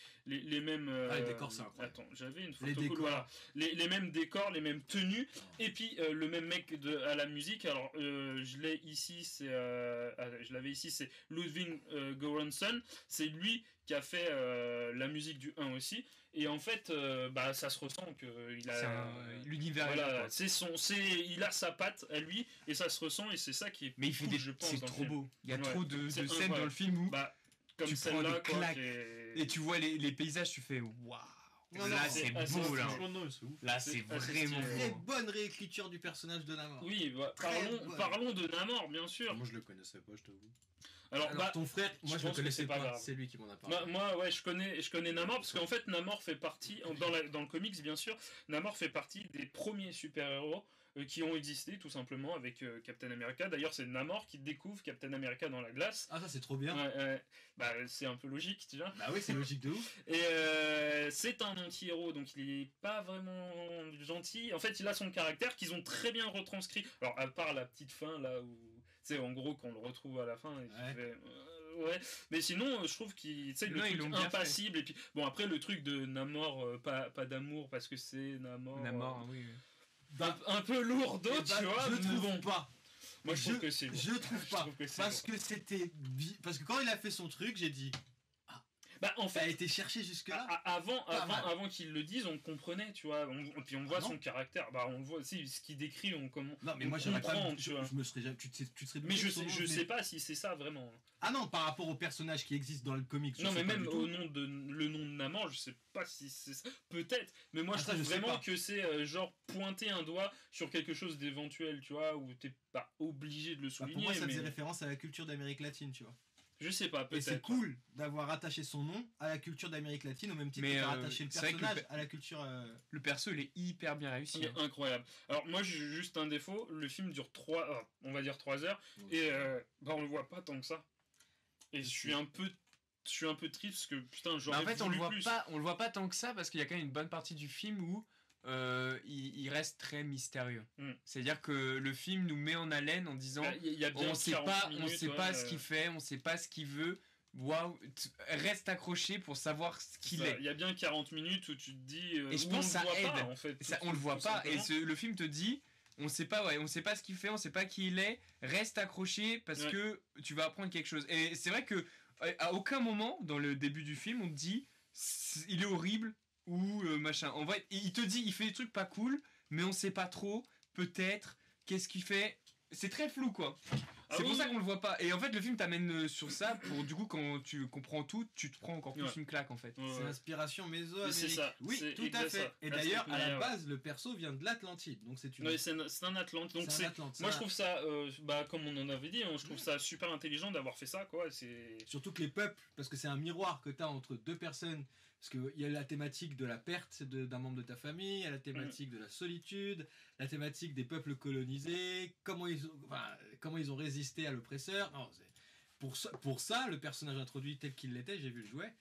mêmes. Ah, les décors, c'est incroyable. Attends, j'avais une photo Les cool, décors. voilà. Les mêmes décors, les mêmes tenues, et puis le même mec à la musique. Alors, je l'ai ici, je l'avais ici, c'est Ludwig Göransson. C'est lui qui a fait la musique du 1 aussi. Et en fait, ça se ressent que il a l'univers. voilà, il a sa patte à lui et ça se ressent et c'est ça qui est Mais il fait cool, je pense, c'est dans le trop film. beau. Il y a Ouais, trop de c'est scènes incroyable. dans le film où Comme tu prends celle-là, des quoi, claques. qui est- et tu vois les paysages, tu fais waouh. Non, Là non, c'est assez beau là. stylé. Franchement, non, c'est ouf. Là C'est c'est assez vraiment stylé. Très beau. bonne réécriture du personnage de Namor. Oui, Très parlons bonne. de Namor, bien sûr. Moi, je le connaissais pas, je t'avoue. Alors, Alors, ton frère, moi je je le pense que connaissais c'est pas pas, grave. c'est lui qui m'en a parlé. moi, ouais, je connais Namor parce qu'en fait, Namor fait partie, dans le comics, bien sûr, Namor fait partie des premiers super-héros qui ont existé, tout simplement, avec Captain America. D'ailleurs, c'est Namor qui découvre Captain America dans la glace. Ah, ça c'est trop bien. Ouais, c'est un peu logique, tu vois. Bah oui, c'est logique de ouf. Et c'est un anti-héros, donc il est pas vraiment gentil. En fait, il a son caractère qu'ils ont très bien retranscrit. Alors, à part la petite fin, là, où... Tu sais, en gros, qu'on le retrouve à la fin, et qu'il Ouais. fait... ouais. Mais sinon, je trouve qu'il... Tu sais, le Non, ils truc l'ont bien impassible, et puis... Bon, après, le truc de Namor, pas d'amour, parce que c'est Namor... Namor, oui. un peu lourdeau, Eh tu ben, vois, je mais trouve bon. pas. Moi, je trouve que c'est bon. Je trouve Je pas. trouve que c'est Parce bon. que c'était. Parce que quand il a fait son truc, j'ai dit. En Ça a fait... été cherché jusque-là. Avant, mal. avant qu'ils le disent, on comprenait, tu vois. Puis on voit Ah non. son caractère. On le voit, si, ce qu'il décrit, on Non, mais on moi j'aurais comprend, pas. tu vois. Je me serais jamais. Tu te serais douté Mais je de son nom, sais, mais- sais pas si c'est ça vraiment. Ah non, par rapport au personnage qui existe dans le comics. je Non, sais mais pas même du tout. le nom de Namor, je sais pas si c'est ça. Peut-être, mais moi Ah, je ça, trouve je sais vraiment pas. que c'est genre pointer un doigt sur quelque chose d'éventuel, tu vois, où t'es pas obligé de le Bah, souligner. pour moi, ça mais faisait référence à la culture d'Amérique latine, tu vois. je sais pas, Et c'est peut-être. cool d'avoir attaché son nom à la culture d'Amérique latine au même titre Mais, que t'as attaché le c'est vrai que personnage à la culture. Le perso il est hyper bien réussi. Il est hein. incroyable. Alors moi j'ai juste un défaut, le film dure 3 on va dire 3 heures et on le voit pas tant que ça. Et je suis un peu triste parce que putain Mais j'aurais en fait, on voulu le voit plus. pas, on le voit pas tant que ça parce qu'il y a quand même une bonne partie du film où il reste très mystérieux. Mm. C'est-à-dire que le film nous met en haleine en disant Il y a bien on sait 40 pas, minutes, on sait ouais, pas ce qu'il fait, on sait pas ce qu'il veut. Waouh, reste accroché pour savoir ce qu'il est. Il y a bien 40 minutes où tu te dis Et je où pense on ça le voit aide. pas, en fait. Ça, on le voit tout pas et simplement. le film te dit on sait pas ce qu'il fait, on sait pas qui il est, reste accroché parce Ouais. que tu vas apprendre quelque chose. Et c'est vrai que à aucun moment dans le début du film on te dit il est horrible ou machin. En vrai, il te dit il fait des trucs pas cool, mais on sait pas trop, peut-être qu'est-ce qu'il fait. C'est très flou quoi. Ah C'est oui, pour ça oui. qu'on le voit pas. Et en fait, le film t'amène sur ça pour du coup quand tu comprends tout, tu te prends encore plus Ouais. une claque en fait. Ouais, C'est ouais. l'inspiration méso-amérique. C'est ça, Oui, c'est tout à exact fait. ça. Et Là, d'ailleurs, c'est à la ouais. base, le perso vient de l'Atlantide. Donc c'est une. Ouais, c'est un Atlante. Donc c'est c'est un Atlante. moi Ça- je trouve ça comme on en avait dit, je trouve ça super intelligent d'avoir fait ça quoi, c'est Surtout que les peuples, parce que c'est un miroir que tu as entre deux personnes. Parce qu'il y a la thématique de la perte d'un membre de ta famille, il y a la thématique de la solitude, la thématique des peuples colonisés, comment ils ont résisté à l'oppresseur. Non, pour ça, le personnage introduit tel qu'il l'était, j'ai vu le jouet,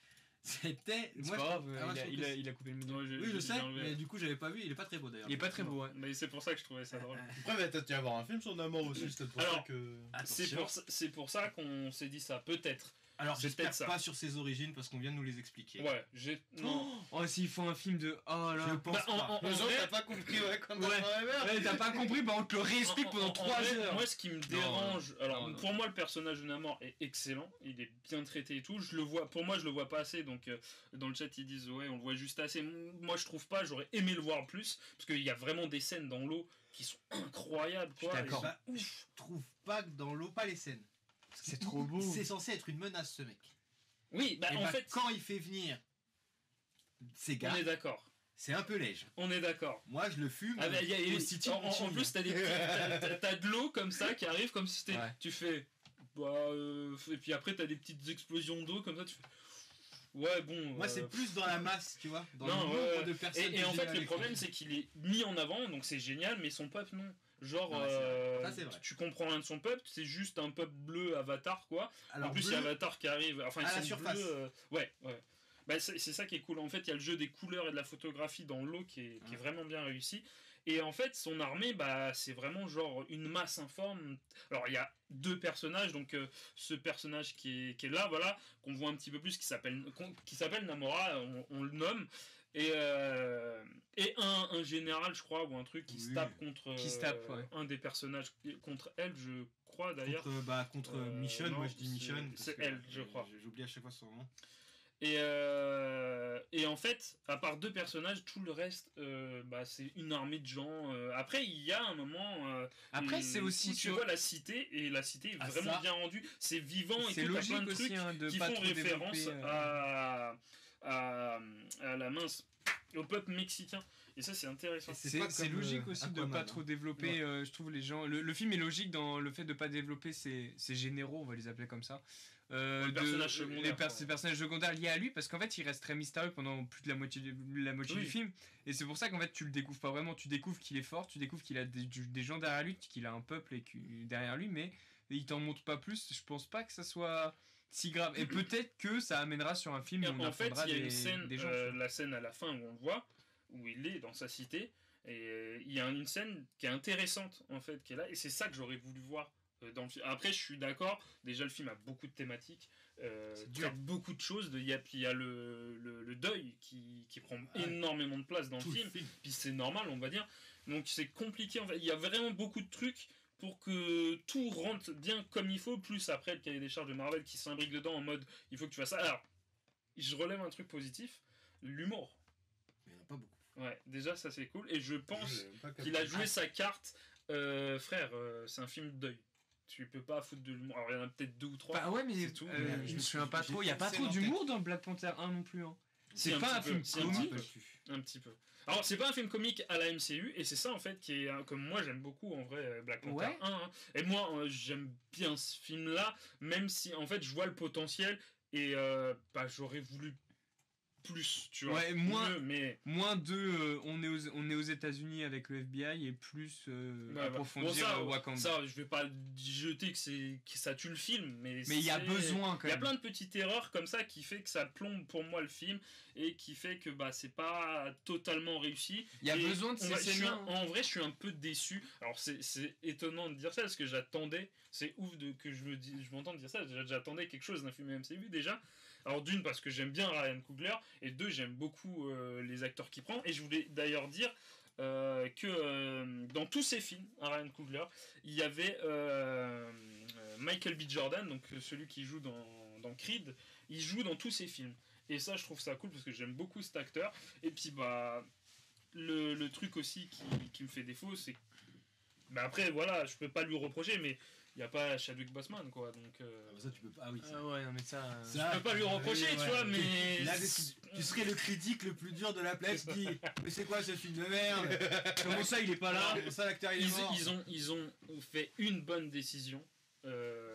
c'était. C'est Moi, pas grave, ah, moi, je trouve que il a coupé le milieu. Ouais, oui, je j'ai sais, bien enlevé. mais du coup, j'avais pas vu, il est pas très beau d'ailleurs. Il est pas très beau, ouais. Mais c'est pour ça que je trouvais ça drôle. Après, mais peut-être y avoir un film sur Namor aussi, c'est peut-être pour Alors, ça que. Attention. C'est pour ça qu'on s'est dit ça, peut-être. Alors, c'est j'espère peut-être ça. pas sur ses origines parce qu'on vient de nous les expliquer. Ouais, j'ai non. Oh, s'ils font un film de. Oh Je là. pense Bah, pas. en Genre, vrai- t'as pas compris, ouais, comme Ouais. Ouais, t'as pas compris, bah on te le réexplique pendant 3 vrai, heures. Moi, ce qui me dérange, alors non. pour moi, le personnage de Namor est excellent, il est bien traité et tout. Pour moi, je le vois pas assez. Donc, dans le chat, ils disent ouais, on le voit juste assez. Moi, je trouve pas. J'aurais aimé le voir plus parce qu'il y a vraiment des scènes dans l'eau qui sont incroyables. Quoi. Je suis d'accord. Bah, je trouve pas que dans l'eau, pas les scènes. C'est trop beau. C'est censé être une menace, ce mec. Oui, bah Et en bah, fait, quand il fait venir ces on gars, est d'accord. c'est un peu léger. On est d'accord. Moi, je le fume. Ah bah, au City en Hunting. plus, t'as de l'eau comme ça qui arrive comme si c'était. Ouais. Tu fais. Et puis après, t'as des petites explosions d'eau comme ça. Tu fais. Ouais, bon. Moi, c'est plus dans la masse, tu vois, dans Non, le nombre ouais. de personnes. Et que en j'ai fait, à le l'écran. problème, c'est qu'il est mis en avant, donc c'est génial, mais son peuple, non. Genre, Ouais, c'est vrai. Ça, c'est vrai. tu comprends rien de son peuple, c'est juste un peuple bleu Avatar, quoi. Alors, En plus, il y a Avatar qui arrive. Enfin, à la ils sont surface. bleus. Ouais. Bah, c'est ça qui est cool. En fait, il y a le jeu des couleurs et de la photographie dans l'eau qui est vraiment bien réussi. Et en fait, son armée, bah, c'est vraiment genre une masse informe. Alors, il y a deux personnages. Donc, ce personnage qui est là, voilà, qu'on voit un petit peu plus, qui s'appelle Namora, on le nomme. Et un général, je crois, ou un truc qui se tape contre Qui se tape, ouais. un des personnages, contre elle, je crois d'ailleurs. Contre Michonne, non, moi je dis Michonne. c'est elle, je crois. J'oublie à chaque fois son nom. Et en fait, à part deux personnages, tout le reste, bah, c'est une armée de gens. Après, il y a un moment. Après, c'est aussi où tu vois la cité, et la cité est vraiment ça. bien rendue. C'est vivant et c'est tout. T'as logique plein de aussi trucs hein, de qui pas font trop référence développer, à la mince, au peuple mexicain. Et ça, c'est intéressant. C'est logique aussi de Aquaman, pas trop développer, je trouve les gens. Le film est logique dans le fait de pas développer ses généraux, on va les appeler comme ça. Les personnages secondaires, ces personnages secondaires liés à lui, parce qu'en fait il reste très mystérieux pendant plus de la moitié Oui. du film, et c'est pour ça qu'en fait tu le découvres pas vraiment. Tu découvres qu'il est fort, tu découvres qu'il a des gens derrière lui, qu'il a un peuple derrière lui, mais il t'en montre pas plus. Je pense pas que ça soit si grave, et peut-être que ça amènera sur un film où on En fait, apprendra il y a une scène, des gens. la scène à la fin où on le voit, où il est dans sa cité, et il y a une scène qui est intéressante en fait, qui est là, et c'est ça que j'aurais voulu voir dans le film. Après, je suis d'accord, déjà le film a beaucoup de thématiques, traite beaucoup de choses, puis il y a le deuil qui prend énormément de place dans le film, puis c'est normal, on va dire, donc c'est compliqué, en fait. Il y a vraiment beaucoup de trucs pour que tout rentre bien comme il faut, plus après le cahier des charges de Marvel qui s'imbrique dedans en mode il faut que tu fasses ça. Alors, je relève un truc positif, l'humour. Il n'y en a pas beaucoup. Ouais, déjà ça c'est cool, et je pense qu'il a joué sa carte. Frère, c'est un film de deuil. Tu peux pas foutre de l'humour. Alors il y en a peut-être 2 ou 3. Bah ouais, mais c'est tout. je me souviens pas trop. Il y a pas trop d'humour dans Black Panther 1 non plus. Hein. Si, C'est pas un film comique. Un petit peu. Alors c'est pas un film comique à la MCU, et c'est ça en fait qui est comme moi j'aime beaucoup en vrai Black Panther 1. Hein. Et moi j'aime bien ce film là, même si en fait je vois le potentiel, et bah, j'aurais voulu plus, tu vois. Ouais, mais moins de on est aux États-Unis avec le FBI, et plus approfondir Wakanda. Ça, je vais pas jeter que ça tue le film, mais il y a besoin quand même. Il y a plein de petites erreurs comme ça qui fait que ça plombe pour moi le film, et qui fait que bah c'est pas totalement réussi. Il y a besoin de ces scènes. En vrai, je suis un peu déçu. Alors c'est étonnant de dire ça, parce que j'attendais, c'est ouf que je m'entende dire ça, j'attendais quelque chose d'un film MCU déjà. Alors d'une, parce que j'aime bien Ryan Coogler, et deux, j'aime beaucoup les acteurs qu'il prend. Et je voulais d'ailleurs dire que dans tous ces films, Ryan Coogler, il y avait Michael B. Jordan, donc celui qui joue dans Creed, il joue dans tous ces films. Et ça, je trouve ça cool, parce que j'aime beaucoup cet acteur. Et puis bah le truc aussi qui me fait défaut, c'est que bah, après voilà, je peux pas lui reprocher, mais il n'y a pas Chadwick Boseman, quoi, donc... Ça, tu peux pas... Ah oui, ouais, non, mais ça... Je peux pas lui reprocher, tu vois, mais... Là, tu serais le critique le plus dur de la planète, qui dit « Mais c'est quoi ce film de merde ? Comment ça, il est pas là ? Comment ça, l'acteur, il est mort ?» Ils ont fait une bonne décision.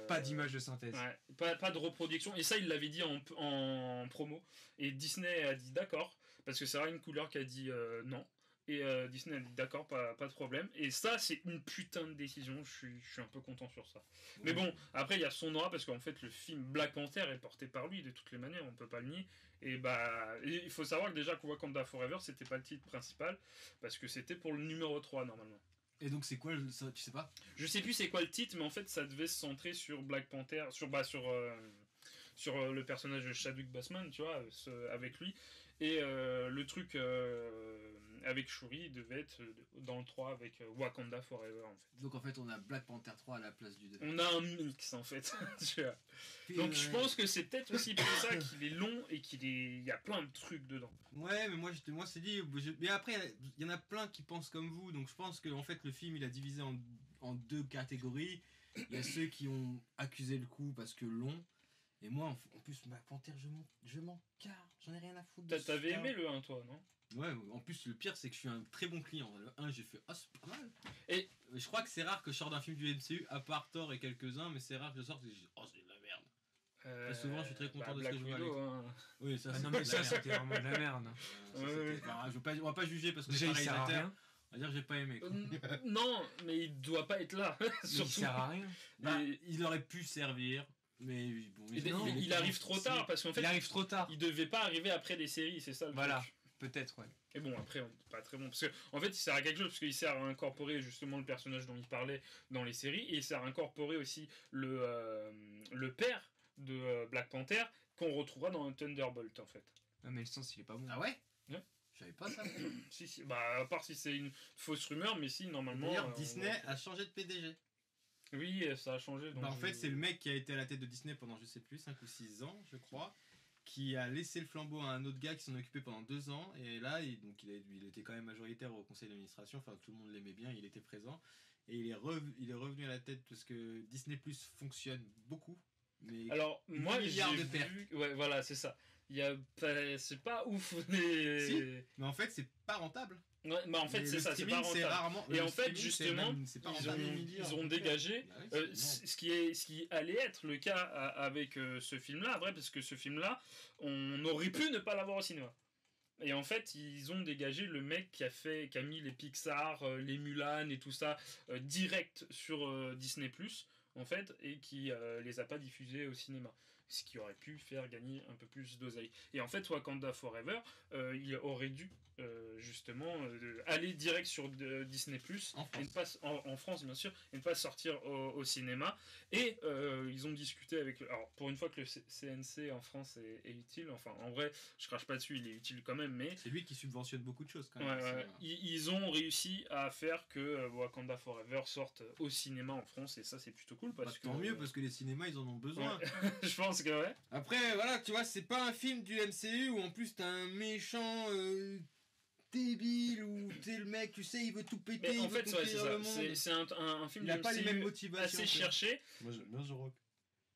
Pas d'image de synthèse. Ouais, pas de reproduction. Et ça, il l'avait dit en promo. Et Disney a dit d'accord, parce que c'est Ryan Coogler qui a dit non. Et Disney a dit d'accord, pas de problème. Et ça, c'est une putain de décision. Je suis un peu content sur ça. Ouais. Mais bon, après, il y a son aura, parce qu'en fait, le film Black Panther est porté par lui de toutes les manières, on peut pas le nier. Et bah, il faut savoir que déjà, Wakanda Forever, c'était pas le titre principal, parce que c'était pour le numéro 3 normalement. Et donc, c'est quoi ça, tu sais pas ? Je sais plus c'est quoi le titre, mais en fait, ça devait se centrer sur Black Panther, sur le personnage de Chadwick Boseman, tu vois, avec lui. Et le truc avec Shuri devait être dans le 3 avec Wakanda Forever, en fait. Donc en fait, on a Black Panther 3 à la place du 2. On a un mix, en fait. Donc je pense que c'est peut-être aussi pour ça qu'il est long et il y a plein de trucs dedans. Ouais, mais moi c'est dit... Mais après, il y en a plein qui pensent comme vous, donc je pense que en fait, le film, il a divisé en deux catégories. Il y a ceux qui ont accusé le coup parce que long. Et moi, en plus, Black Panther, je m'en carre. J'en ai rien à foutre. T'avais aimé le 1, toi, non ? Ouais, en plus, le pire, c'est que je suis un très bon client. Le 1, j'ai fait, c'est pas mal. Et je crois que c'est rare que je sorte d'un film du MCU, à part Thor et quelques-uns, mais c'est rare que je sorte et je dis, c'est de la merde. Et souvent, je suis très content de ce que je vois. Hein. Oui, ça, non, mais ça, c'était vraiment de la merde. On va pas juger parce que déjà, il sert à rien. On va dire que j'ai pas aimé. Quoi. Non, mais il doit pas être là. Mais il Surtout. sert à rien. Il aurait pu servir, mais bon. Il arrive trop tard parce qu'en fait, il arrive trop tard. il devait pas arriver après les séries, c'est ça le Voilà, truc. peut-être, ouais. Et bon, après, pas très bon. Parce qu'en fait, il sert à quelque chose, parce qu'il sert à incorporer justement le personnage dont il parlait dans les séries, et il sert à incorporer aussi le père de Black Panther, qu'on retrouvera dans Thunderbolt, en fait. Ah, mais le sens, il est pas bon. Ah ouais? Ouais. Je savais pas ça. Si, bah, à part si c'est une fausse rumeur, mais si, normalement... D'ailleurs, Disney a changé de PDG. Oui, ça a changé. Donc En fait, c'est le mec qui a été à la tête de Disney pendant, je sais plus, 5 ou 6 ans, je crois, qui a laissé le flambeau à un autre gars qui s'en occupait pendant 2 ans. Et là, il était quand même majoritaire au conseil d'administration. Enfin, tout le monde l'aimait bien, il était présent. Et il est revenu à la tête parce que Disney Plus fonctionne beaucoup. Mais Alors, moi, j'ai milliards de pertes. vu... Ouais, voilà, c'est ça. C'est pas ouf, mais... Si. Mais en fait, c'est pas rentable. Ouais, bah en fait, Mais c'est le ça, c'est streaming, pas rentable. rarement. Et le en fait, streaming, justement, c'est pas ils rentable. ont dégagé Bah oui, c'est ce qui allait être le cas avec ce film-là, vrai, parce que ce film-là, on aurait pu ne pas l'avoir au cinéma. Et en fait, ils ont dégagé le mec qui a mis les Pixar, les Mulan et tout ça direct sur Disney+, en fait, et qui les a pas diffusés au cinéma. Ce qui aurait pu faire gagner un peu plus d'oseille. Et en fait, Wakanda Forever, il aurait dû justement aller direct sur Disney+, et ne pas, en France bien sûr, et ne pas sortir au cinéma. Et ils ont discuté avec... Alors, pour une fois que le CNC en France est utile, enfin, en vrai, je crache pas dessus, il est utile quand même, mais... C'est lui qui subventionne beaucoup de choses quand Ouais, même. ouais. Ils ont réussi à faire que Wakanda Forever sorte au cinéma en France, et ça, c'est plutôt cool, parce que... Tant mieux, parce que les cinémas, ils en ont besoin. Ouais. Je pense que ouais. Après, voilà, tu vois, c'est pas un film du MCU où en plus t'as un méchant débile ou t'es le mec, tu sais, il veut tout péter, Mais il en veut fait, ouais, c'est conquérir ça. le monde. C'est un film Il a du pas les MCU mêmes motivations. assez tu vois. cherché. Moi j'aime bien The Rock.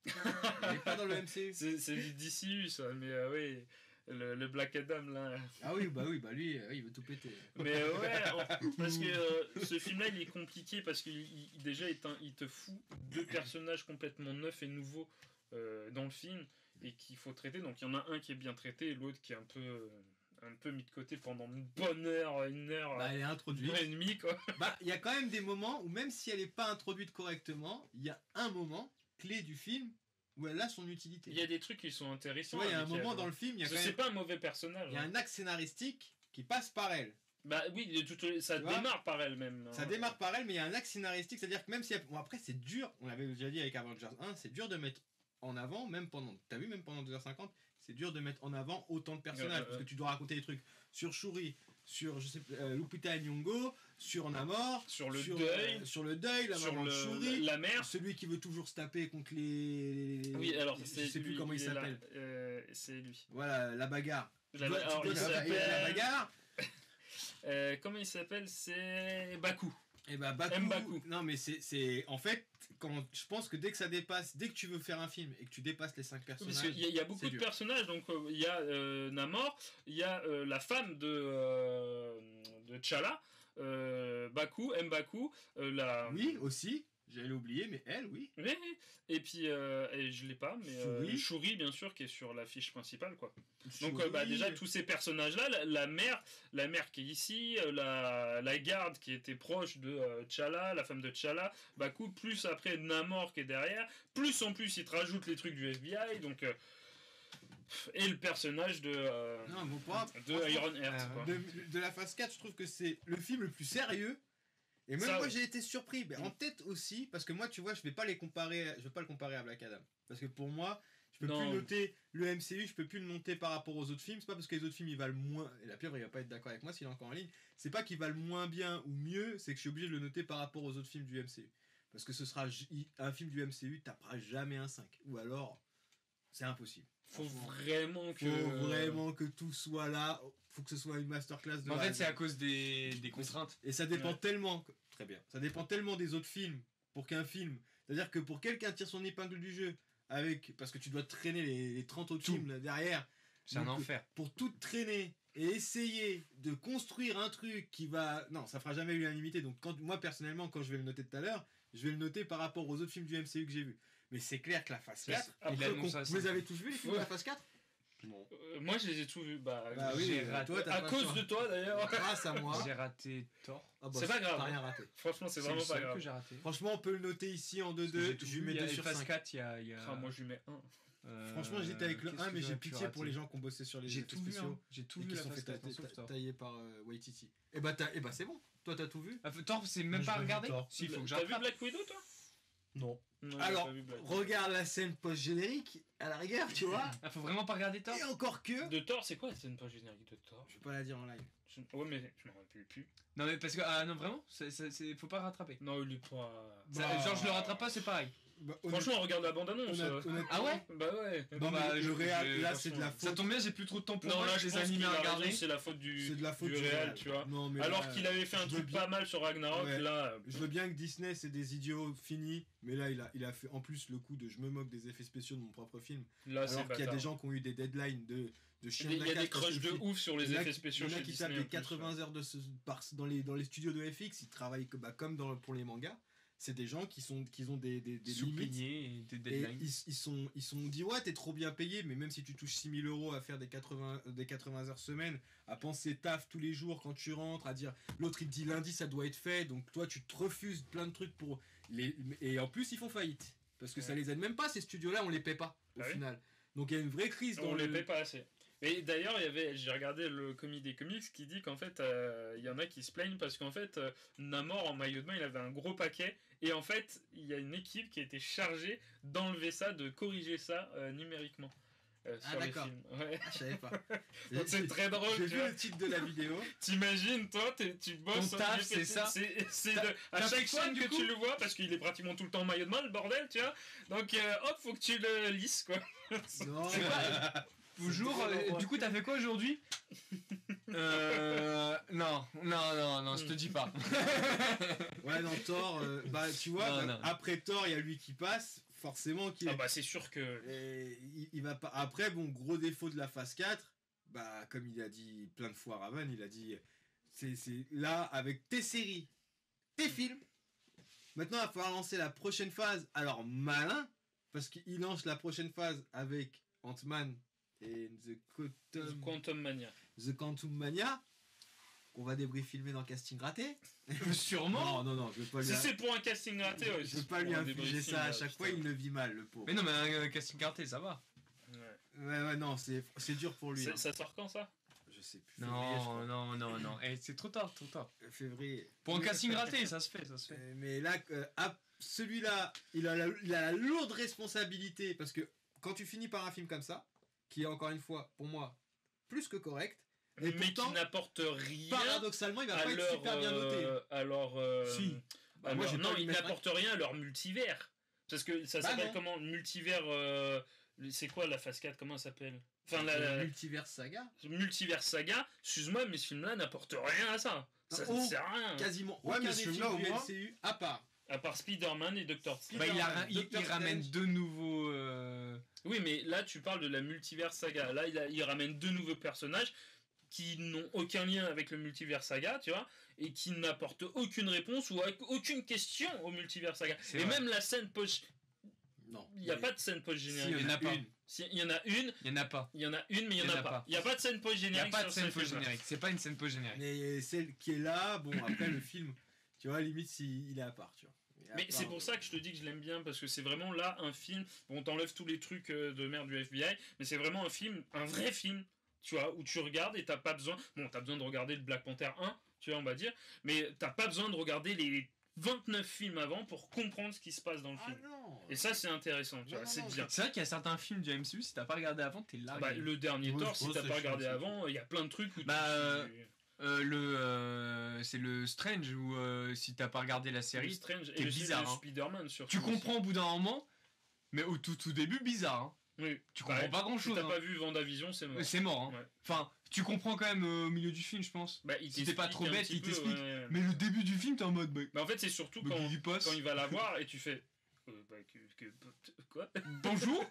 Il est pas dans le MCU. C'est du DCU, ça, mais oui, le Black Adam, là. Ah oui, bah lui, il veut tout péter. Mais ouais, parce que ce film-là, il est compliqué, parce qu'il déjà, il te fout deux personnages complètement neufs et nouveaux dans le film, et qu'il faut traiter. Donc il y en a un qui est bien traité, et l'autre qui est un peu mis de côté pendant une bonne heure, une heure Bah, elle est introduite. et demie, quoi. Bah, il y a quand même des moments où, même si elle est pas introduite correctement, il y a un moment clé du film où elle a son utilité. Il y a des trucs qui sont Tu intéressants. vois, il y a un avec moment elle. dans le film, il y a quand C'est même pas un mauvais personnage. il y a un axe scénaristique qui passe par elle. Bah oui, ça Tu vois, démarre par elle-même. Ça démarre par elle, mais il y a un axe scénaristique, c'est-à-dire que même si... Bon, après, c'est dur, on l'avait déjà dit avec Avengers 1, c'est dur de mettre en avant, même pendant... T'as vu, même pendant 2h50, c'est dur de mettre en avant autant de personnages, parce que tu dois raconter des trucs sur Shuri, sur, je sais Lupita Nyong'o, sur Namor, Sur le deuil, la sur maman de Shuri, la mère. celui qui veut toujours se taper contre les... Oui, alors je c'est sais plus lui, comment il est là. s'appelle. C'est lui. Voilà, la bagarre. Alors, Tu il dois taper la s'appelle... bagarre. comment il s'appelle? C'est Baku. Et bah Baku, M'Baku. non mais c'est en fait je pense que dès que tu veux faire un film et que tu dépasses les 5 personnages, Parce qu'il y a beaucoup c'est de dur. personnages, donc il y a Namor, il y a la femme de T'Challa, Baku, M'Baku, la... Oui, aussi, j'allais oublier, mais elle, oui. Oui, et puis, et je l'ai pas, mais Shuri. Shuri, bien sûr, qui est sur l'affiche principale, quoi. Donc, Shuri. déjà, tous ces personnages-là, la mère qui est ici, la garde qui était proche de T'Challa, la femme de T'Challa, Baku, plus après Namor qui est derrière, plus en plus, ils te rajoutent les trucs du FBI, donc... et le personnage de Non, bon, pas, Ironheart, quoi. De la phase 4, je trouve que c'est le film le plus sérieux. Et même Ça, moi ouais. j'ai été surpris, mais en tête aussi, parce que moi tu vois, je vais pas le comparer à Black Adam. Parce que pour moi, je peux Non. plus noter le MCU, je peux plus le noter par rapport aux autres films. C'est pas parce que les autres films ils valent moins. Et la pieuvre il va pas être d'accord avec moi s'il est encore en ligne. C'est pas qu'ils valent moins bien ou mieux, c'est que je suis obligé de le noter par rapport aux autres films du MCU. Parce que ce sera un film du MCU, t'appareras jamais un 5. Ou alors, c'est impossible. Faut Franchement, vraiment que... faut vraiment que tout soit là. Faut que ce soit une masterclass de En A à fait, Z. c'est à cause des contraintes. Et ça dépend Ouais. tellement, très bien, ça dépend tellement des autres films pour qu'un film, c'est-à-dire que pour quelqu'un tire son épingle du jeu parce que tu dois traîner les 30 autres films là, derrière, C'est un donc, enfer. pour tout traîner et essayer de construire un truc qui va, non, ça fera jamais l'unanimité. Donc moi personnellement, quand je vais le noter tout à l'heure, je vais le noter par rapport aux autres films du MCU que j'ai vus. Mais c'est clair que la phase 4, Il après, annonce ça, vous les avez tous vus les films de la phase 4? Bon. Moi, je les ai tous vus. Bah oui, j'ai toi, raté. t'as À pas cause le choix. de toi, d'ailleurs. Grâce à moi. J'ai raté Thor. Ah bah, C'est pas grave. T'as rien raté. Franchement, c'est le vraiment pas seul grave. que j'ai raté. Franchement, on peut le noter ici en Parce que 2-2. j'ai tout Je lui vu, mets il y a 2 sur phase 5. 4, il y a. Ah, moi, je lui mets 1. Franchement, j'étais avec le qu'est-ce 1, que mais j'ai j'aurais pu pitié pour rater les gens qui ont bossé sur les J'ai effets tout vu, spéciaux. hein. J'ai tout Et vu qui la sont phase fait 4, sauf Thor. tailler par Waititi. Et bah c'est bon. Toi, t'as tout vu? Ah, Thor, c'est même Moi, pas j'ai pas vu regardé. Thor. Si, il faut que T'as vu j'attrape. Black Widow, toi? Non. Non, j'ai Alors, pas vu Black Widow. regarde la scène post-générique, à la rigueur, tu vois. Ah, faut vraiment pas regarder Thor. Et encore que. De Thor, c'est quoi la scène pas générique de Thor? Je vais pas la dire en live. Ouais, mais je m'en rappelle plus. Non, mais parce que. Ah, non, vraiment, faut pas rattraper. Non, il est pas. Bah, Genre, je le rattrape pas, c'est pareil. Bah, Franchement, regarde la bande-annonce. Ah ouais? Bah ouais. Non, mais je- le réal, je- là, c'est de la Ça faute. tombe bien, j'ai plus trop de temps pour Non, moi, là, j'ai je des pense animés qu'il à a regarder. raison, c'est la faute du C'est de la faute du du réel, réal. tu vois. Non, mais Alors là, qu'il avait fait un je truc veux bien- pas mal sur Ragnarok, Ouais. là. Je veux bien que Disney c'est des idiots finis, mais là il a fait en plus le coup de je me moque des effets spéciaux de mon propre film. Là, c'est Alors qu'il y a bâtard. des gens qui ont eu des deadlines de chiens Il y a d'attaque des parce crushs que de le film- ouf sur les il y en a effets qui- spéciaux il y en a chez qui Disney. tapent en des plus, 80 heures dans les studios de FX, ils travaillent comme pour les mangas. C'est des gens qui ont des limites. Sous-payés et des Et deadlines. ils sont dit ouais t'es trop bien payé, mais même si tu touches 6 000 euros à faire des 80 heures semaine, à penser taf tous les jours quand tu rentres, à dire l'autre il te dit lundi ça doit être fait, donc toi tu te refuses plein de trucs pour les, et en plus ils font faillite parce que ça Ouais. les aide même pas ces studios là, on les paie pas au Ah oui final. Donc il y a une vraie crise dans On les le- paye pas assez. Et d'ailleurs, j'ai regardé le comic des comics qui dit qu'en fait, il y en a qui se plaignent parce qu'en fait, Namor en maillot de bain, il avait un gros paquet. Et en fait, il y a une équipe qui a été chargée d'enlever ça, de corriger ça numériquement sur les d'accord. films. Ouais. Ah, je savais pas. Donc c'est très drôle. J'ai tu vu vois. le titre de la vidéo. T'imagines, toi, tu bosses Ton en taf, effet, c'est ça. À t'as chaque fait quoi, scène du que coup tu le vois, parce qu'il est pratiquement tout le temps en maillot de bain, le bordel, tu vois. Donc, hop, faut que tu le lisses, quoi. Non, Bonjour, du coup, t'as fait quoi aujourd'hui? Non, je te dis pas. ouais, dans Thor, bah tu vois, Non, non. après Thor, il y a lui qui passe, forcément qui Ah bah, c'est sûr que. Et il va pas. Après, bon, gros défaut de la phase 4, bah, comme il a dit plein de fois Raven, il a dit c'est là, avec tes séries, tes films, maintenant il va falloir lancer la prochaine phase. Alors, malin, parce qu'il lance la prochaine phase avec Ant-Man et Quantum Mania. The Quantum Mania, qu'on va débrief filmer dans Casting Raté. Sûrement. Non, je veux pas lui. Si c'est pour un casting raté, ouais, Je veux c'est pas pour lui un infliger débriefing, ça à là, chaque putain. fois, il le vit mal, le pauvre. Mais non, mais un casting carté, ça va. Ouais. Ouais, non, c'est dur pour lui. hein. Ça sort quand ça? Je sais plus. Février, je crois. Non. Eh, c'est trop tard. Février. Pour un casting raté, ça se fait. Mais là, celui-là, il a la lourde responsabilité parce que quand tu finis par un film comme ça, qui est encore une fois, pour moi, plus que correct, et Mais pourtant, qui n'apporte rien. paradoxalement, il va à pas être leur, super bien noté. Si. Bah, moi, j'ai pas non, envie de ils mettre n'apportent rien à leur multivers. Parce que ça Bah, s'appelle non. comment? Multivers. C'est quoi la phase 4? Comment ça s'appelle? Enfin, la Multiverse Saga, multivers saga. Excuse-moi, mais ce film-là n'apporte rien à ça. Ça Oh, ne sert à rien. quasiment Ouais, aucun mais des ce films film-là, au du moins- MCU, à part. À part Spider-Man et Doctor Strange. Bah, il Doctor ramène Strange. deux nouveaux. Oui, mais là, tu parles de la multivers saga. Là, il ramène deux nouveaux personnages qui n'ont aucun lien avec le multivers saga, tu vois, et qui n'apportent aucune réponse ou aucune question au multivers saga. C'est Et vrai. même la scène post... Non. Il n'y a pas de scène post-générique. Si, il y en a pas. Il y en a une, Il y en a pas. il y en a une, mais il n'y en a pas. Il n'y a pas de scène Il n'y a post-générique pas de sur scène ce film-là. post-générique. C'est pas une scène post-générique. Mais celle qui est là, bon, après le film, tu vois, limite, il est à part, tu vois. Il est à Mais part, c'est pour ça que je te dis que je l'aime bien, parce que c'est vraiment là un film. Bon, t'enlèves tous les trucs de merde du FBI, mais c'est vraiment un film, un vrai film, tu vois, où tu regardes et t'as pas besoin. Bon, t'as besoin de regarder le Black Panther 1, tu vois, on va dire, mais t'as pas besoin de regarder les 29 films avant pour comprendre ce qui se passe dans le Ah film. non. Et ça, c'est intéressant, tu Non, vois, non, c'est non, bien. C'est vrai qu'il y a certains films du MCU, si t'as pas regardé avant, t'es Ah largué. bah, le dernier Ouais, Thor, je si pense t'as que pas c'est regardé chiant, avant, il y a plein de trucs où Bah, tu... c'est le Strange où si t'as pas regardé la série, Strange t'es et bizarre, le hein. Spider-Man surtout. tu comprends au bout d'un moment, mais au tout début, bizarre. Hein. Oui. Tu comprends pas grand Si chose. t'as pas vu Vendavision, c'est mort. C'est mort. Hein. Ouais. Enfin, tu comprends quand même au milieu du film, je pense. Bah, il Si t'es pas t'explique trop un bête, petit il peu, t'explique. ouais. Mais le début du film, t'es en mode. Mais en fait, c'est surtout Bah, quand il passe. quand il va la voir et tu fais quoi? Bonjour,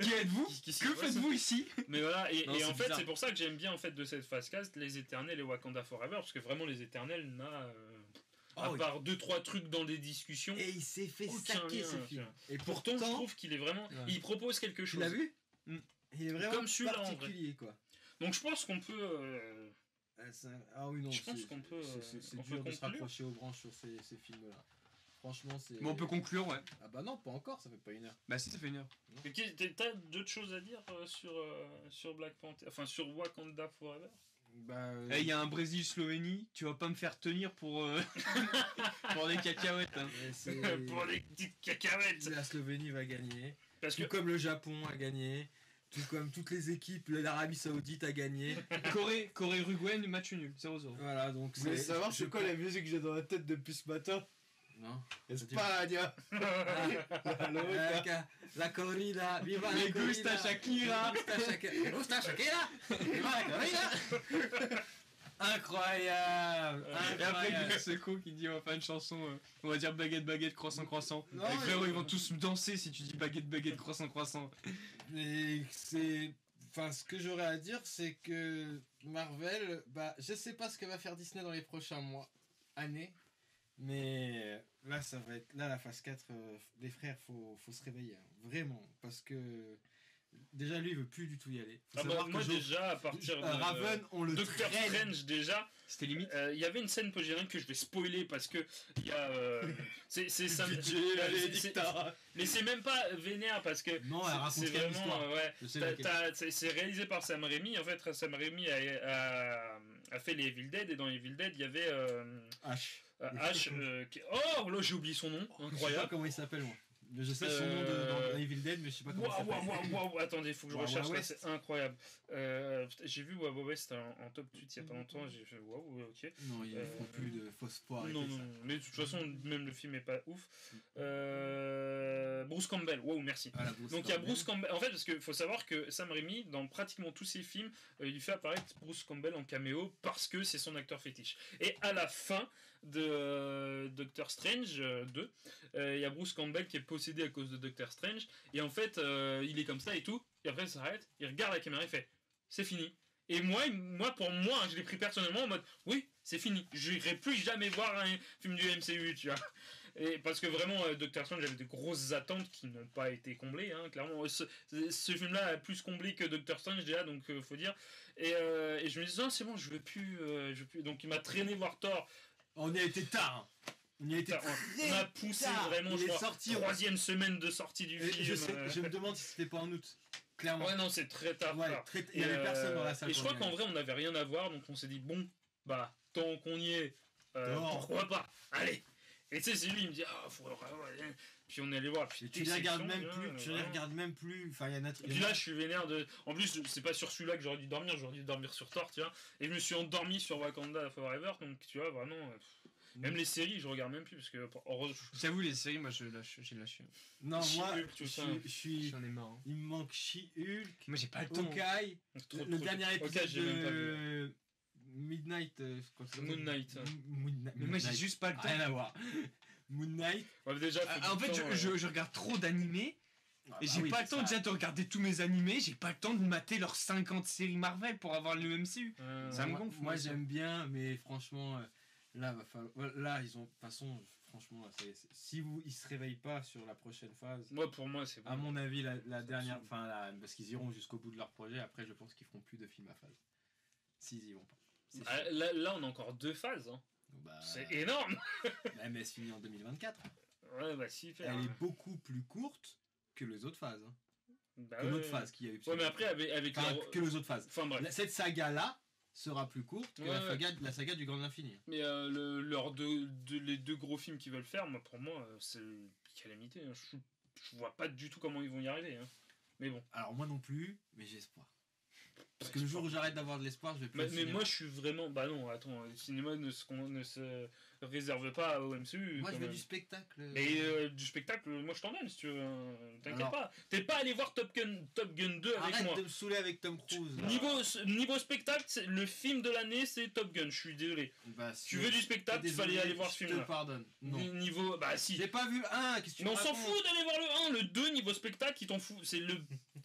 qui êtes-vous? Qu'est-ce qui Que se passe faites-vous ici? Mais voilà, et Non, et c'est en fait bizarre. c'est pour ça que j'aime bien en fait de cette phase cast les Éternels et Wakanda Forever, parce que vraiment les Éternels n'a à Oh, part 2-3 trucs dans des discussions, Et il s'est fait aucun saquer lien, ce tu film. vois. Et Pourtant je trouve qu'il est vraiment, Ouais. il propose quelque tu chose. l'as vu Il est vraiment Comme celui-là, en vrai. particulier, quoi. Donc je pense qu'on peut... Ah oui, non, Je pense qu'on peut, c'est on dur peut de se conclure. raccrocher aux branches sur ces films-là. Franchement, c'est. Bon, on peut conclure, ouais. Ah bah non, pas encore, ça fait pas 1 heure. Bah si, ça fait 1 heure. T'as d'autres choses à dire sur Black Panther, enfin sur Wakanda Forever? Bah. Il y a un Brésil-Slovénie, tu vas pas me faire tenir pour, pour des cacahuètes. Hein. Pour les petites cacahuètes. La Slovénie va gagner. Parce que Tout comme le Japon a gagné. Tout comme toutes les équipes, l'Arabie Saoudite a gagné. Corée-Uruguay, match nul, 0-0. Voilà, donc Vous voulez savoir c'est quoi la musique que j'ai dans la tête depuis ce matin? Non. Espagne. La corrida, viva Me la corrida. gusta Shakira. Me gusta Shakira. Viva la corrida. Incroyable. Et après, ce con qui dit on va faire une chanson, on va dire baguette, baguette, croissant, croissant. Non, Et frérot, mais- ils vont tous danser si tu dis baguette, baguette, croissant, croissant. Mais c'est. Enfin, ce que j'aurais à dire, c'est que Marvel, bah, je sais pas ce que va faire Disney dans les prochains mois, années, mais là, ça va être. Là, la phase 4, les frères, faut se réveiller, hein, vraiment, parce que. Déjà, lui, il veut plus du tout y aller. Faut ah bah, savoir moi que déjà à partir de Raven, on le Doctor traîne. Strange déjà, C'était limite. il y avait une scène post-générique que je vais spoiler parce que il y a c'est ça Allez, dictat. mais c'est même pas vénère parce que Non, elle raconte c'est quelle vraiment histoire ouais. Je sais laquelle. C'est réalisé par Sam Raimi. En fait, Sam Raimi a fait les Evil Dead et dans les Evil Dead, il y avait H. Ash. Oh, là j'ai oublié son nom. Je sais pas Incroyable. comment il s'appelle, moi. Je sais son nom dans Evil Dead, mais je sais pas comment il s'appelle. Waouh, attendez, faut que je Wild recherche. Là, West. c'est incroyable. Putain, j'ai vu Wild West en top tweet il y a pas longtemps. J'ai fait waouh, ouais, ok. Non, ils font plus de fausses poires. Non, non, mais de toute façon, même le film est pas ouf. Bruce Campbell, waouh, merci. Donc il y a Bruce Campbell. En fait, parce qu'il faut savoir que Sam Raimi, dans pratiquement tous ses films, il fait apparaître Bruce Campbell en caméo parce que c'est son acteur fétiche. Et à la fin de Doctor Strange 2, il y a Bruce Campbell qui est possédé à cause de Doctor Strange. Et en fait, il est comme ça et tout. Et après, il s'arrête, il regarde la caméra, il fait c'est fini. Et moi, pour moi, je l'ai pris personnellement en mode oui, c'est fini. Je n'irai plus jamais voir un film du MCU, tu vois. Et parce que vraiment, Doctor Strange, j'avais de grosses attentes qui n'ont pas été comblées, hein, clairement. Ce film-là a plus comblé que Doctor Strange déjà, donc faut dire. Et je me disais, non, c'est bon, je veux plus. Donc il m'a traîné voir Thor. On y a été tard. On y a été On a poussé vraiment, je il est crois, sorti. 3e semaine de sortie du film. Je me demande si c'était pas en août. Clairement. Ouais, non, c'est très tard. Ouais, il y avait personne dans la salle. Et je crois qu'en vrai, on n'avait rien à voir, donc on s'est dit, bon, bah, tant qu'on y est, pourquoi pas, allez. Et tu sais, c'est lui, il me dit, ah, faut. Puis on est allé voir. Puis Tu les regardes même plus. Tu les regardes même plus. Enfin, il y en a. Et puis là, je suis vénère de. En plus, c'est pas sur celui-là que j'aurais dû dormir sur Thor, tu vois. Et je me suis endormi sur Wakanda Forever, donc tu vois, vraiment. Même les séries, je regarde même plus parce que. J'avoue, les séries, moi j'ai lâché. Non, moi, She-Hulk, tout ça. je suis. J'en ai marre. Hein. Il me manque She-Hulk. Moi j'ai pas le temps. Hawkeye. Le dernier épisode j'ai même pas vu. de Midnight. Moon Knight. Mais moi j'ai juste pas le temps. Rien à voir. Moon Knight. Ouais, déjà, En fait, je regarde trop d'animés. Et j'ai pas le temps déjà de regarder tous mes animés, j'ai pas le temps de mater leurs 50 séries Marvel pour avoir le MCU. Ça me gonfle. Moi j'aime bien, mais franchement, là, va falloir... là ils ont. De toute façon, franchement, si ils se réveillent pas sur la prochaine phase. Moi, pour moi, c'est bon. À mon avis, la dernière. Enfin, parce qu'ils iront jusqu'au bout de leur projet, après, je pense qu'ils feront plus de films à phase. S'ils y vont pas. Là, on a encore 2 phases. Hein. Bah, C'est énorme. La MS finit en 2024. Ouais, bah, si, faire. Elle est beaucoup plus courte que les autres phases. Hein. Bah, Que l'autre phase qui a eu. Ouais, mais après, avec Enfin, que les autres phases. Enfin, bref. Cette saga-là sera plus courte que Ouais, la saga du Grand Infini. Mais les 2 gros films qu'ils veulent faire, moi, pour moi, c'est calamité. Hein. Je vois pas du tout comment ils vont y arriver. Hein. Mais bon. Alors, moi non plus, mais j'ai espoir. Parce que le jour où j'arrête d'avoir de l'espoir, je vais plus. Mais moi, je suis vraiment. Bah non, attends, le cinéma ne se réserve pas au MCU. Moi, quand je veux même. du spectacle. Mais du spectacle, moi je t'en donne si tu veux. Hein. T'inquiète Alors- pas. T'es pas allé voir Top Gun 2 avec Arrête moi. de me saouler avec Tom Cruise. là. Niveau spectacle, le film de l'année c'est Top Gun, je suis désolé. Bah, Tu veux du spectacle, il fallait aller voir ce Je film-là. te pardonne. Non. Niveau. Bah si. J'ai pas vu un. Qu'est-ce que tu Mais on me s'en racontes fout d'aller voir le 1, le 2, niveau spectacle, ils t'en foutent. C'est le.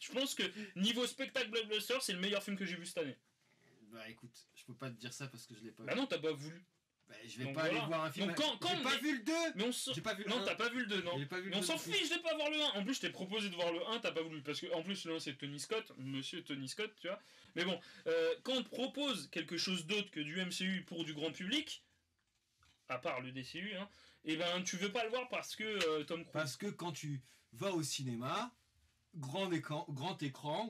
Je pense que niveau spectacle blockbuster, c'est le meilleur film que j'ai vu cette année. Bah écoute, je peux pas te dire ça parce que je l'ai pas Bah vu. non, t'as pas voulu. Bah, je vais Donc pas voilà. aller voir un film. Donc quand- J'ai pas mais- vu le 2. Mais on s'en... J'ai pas vu le Non, 1. t'as pas vu le 2, non. J'ai pas vu le Mais on 2 s'en non plus. fiche de pas voir le 1. En plus, je t'ai proposé de voir le 1, t'as pas voulu. Parce que en plus, le 1, c'est Tony Scott, monsieur Tony Scott, tu vois. Mais bon, quand on te propose quelque chose d'autre que du MCU pour du grand public, à part le DCU, hein, et ben tu veux pas le voir parce que Tom Cruise. Parce que quand tu vas au cinéma, grand écran,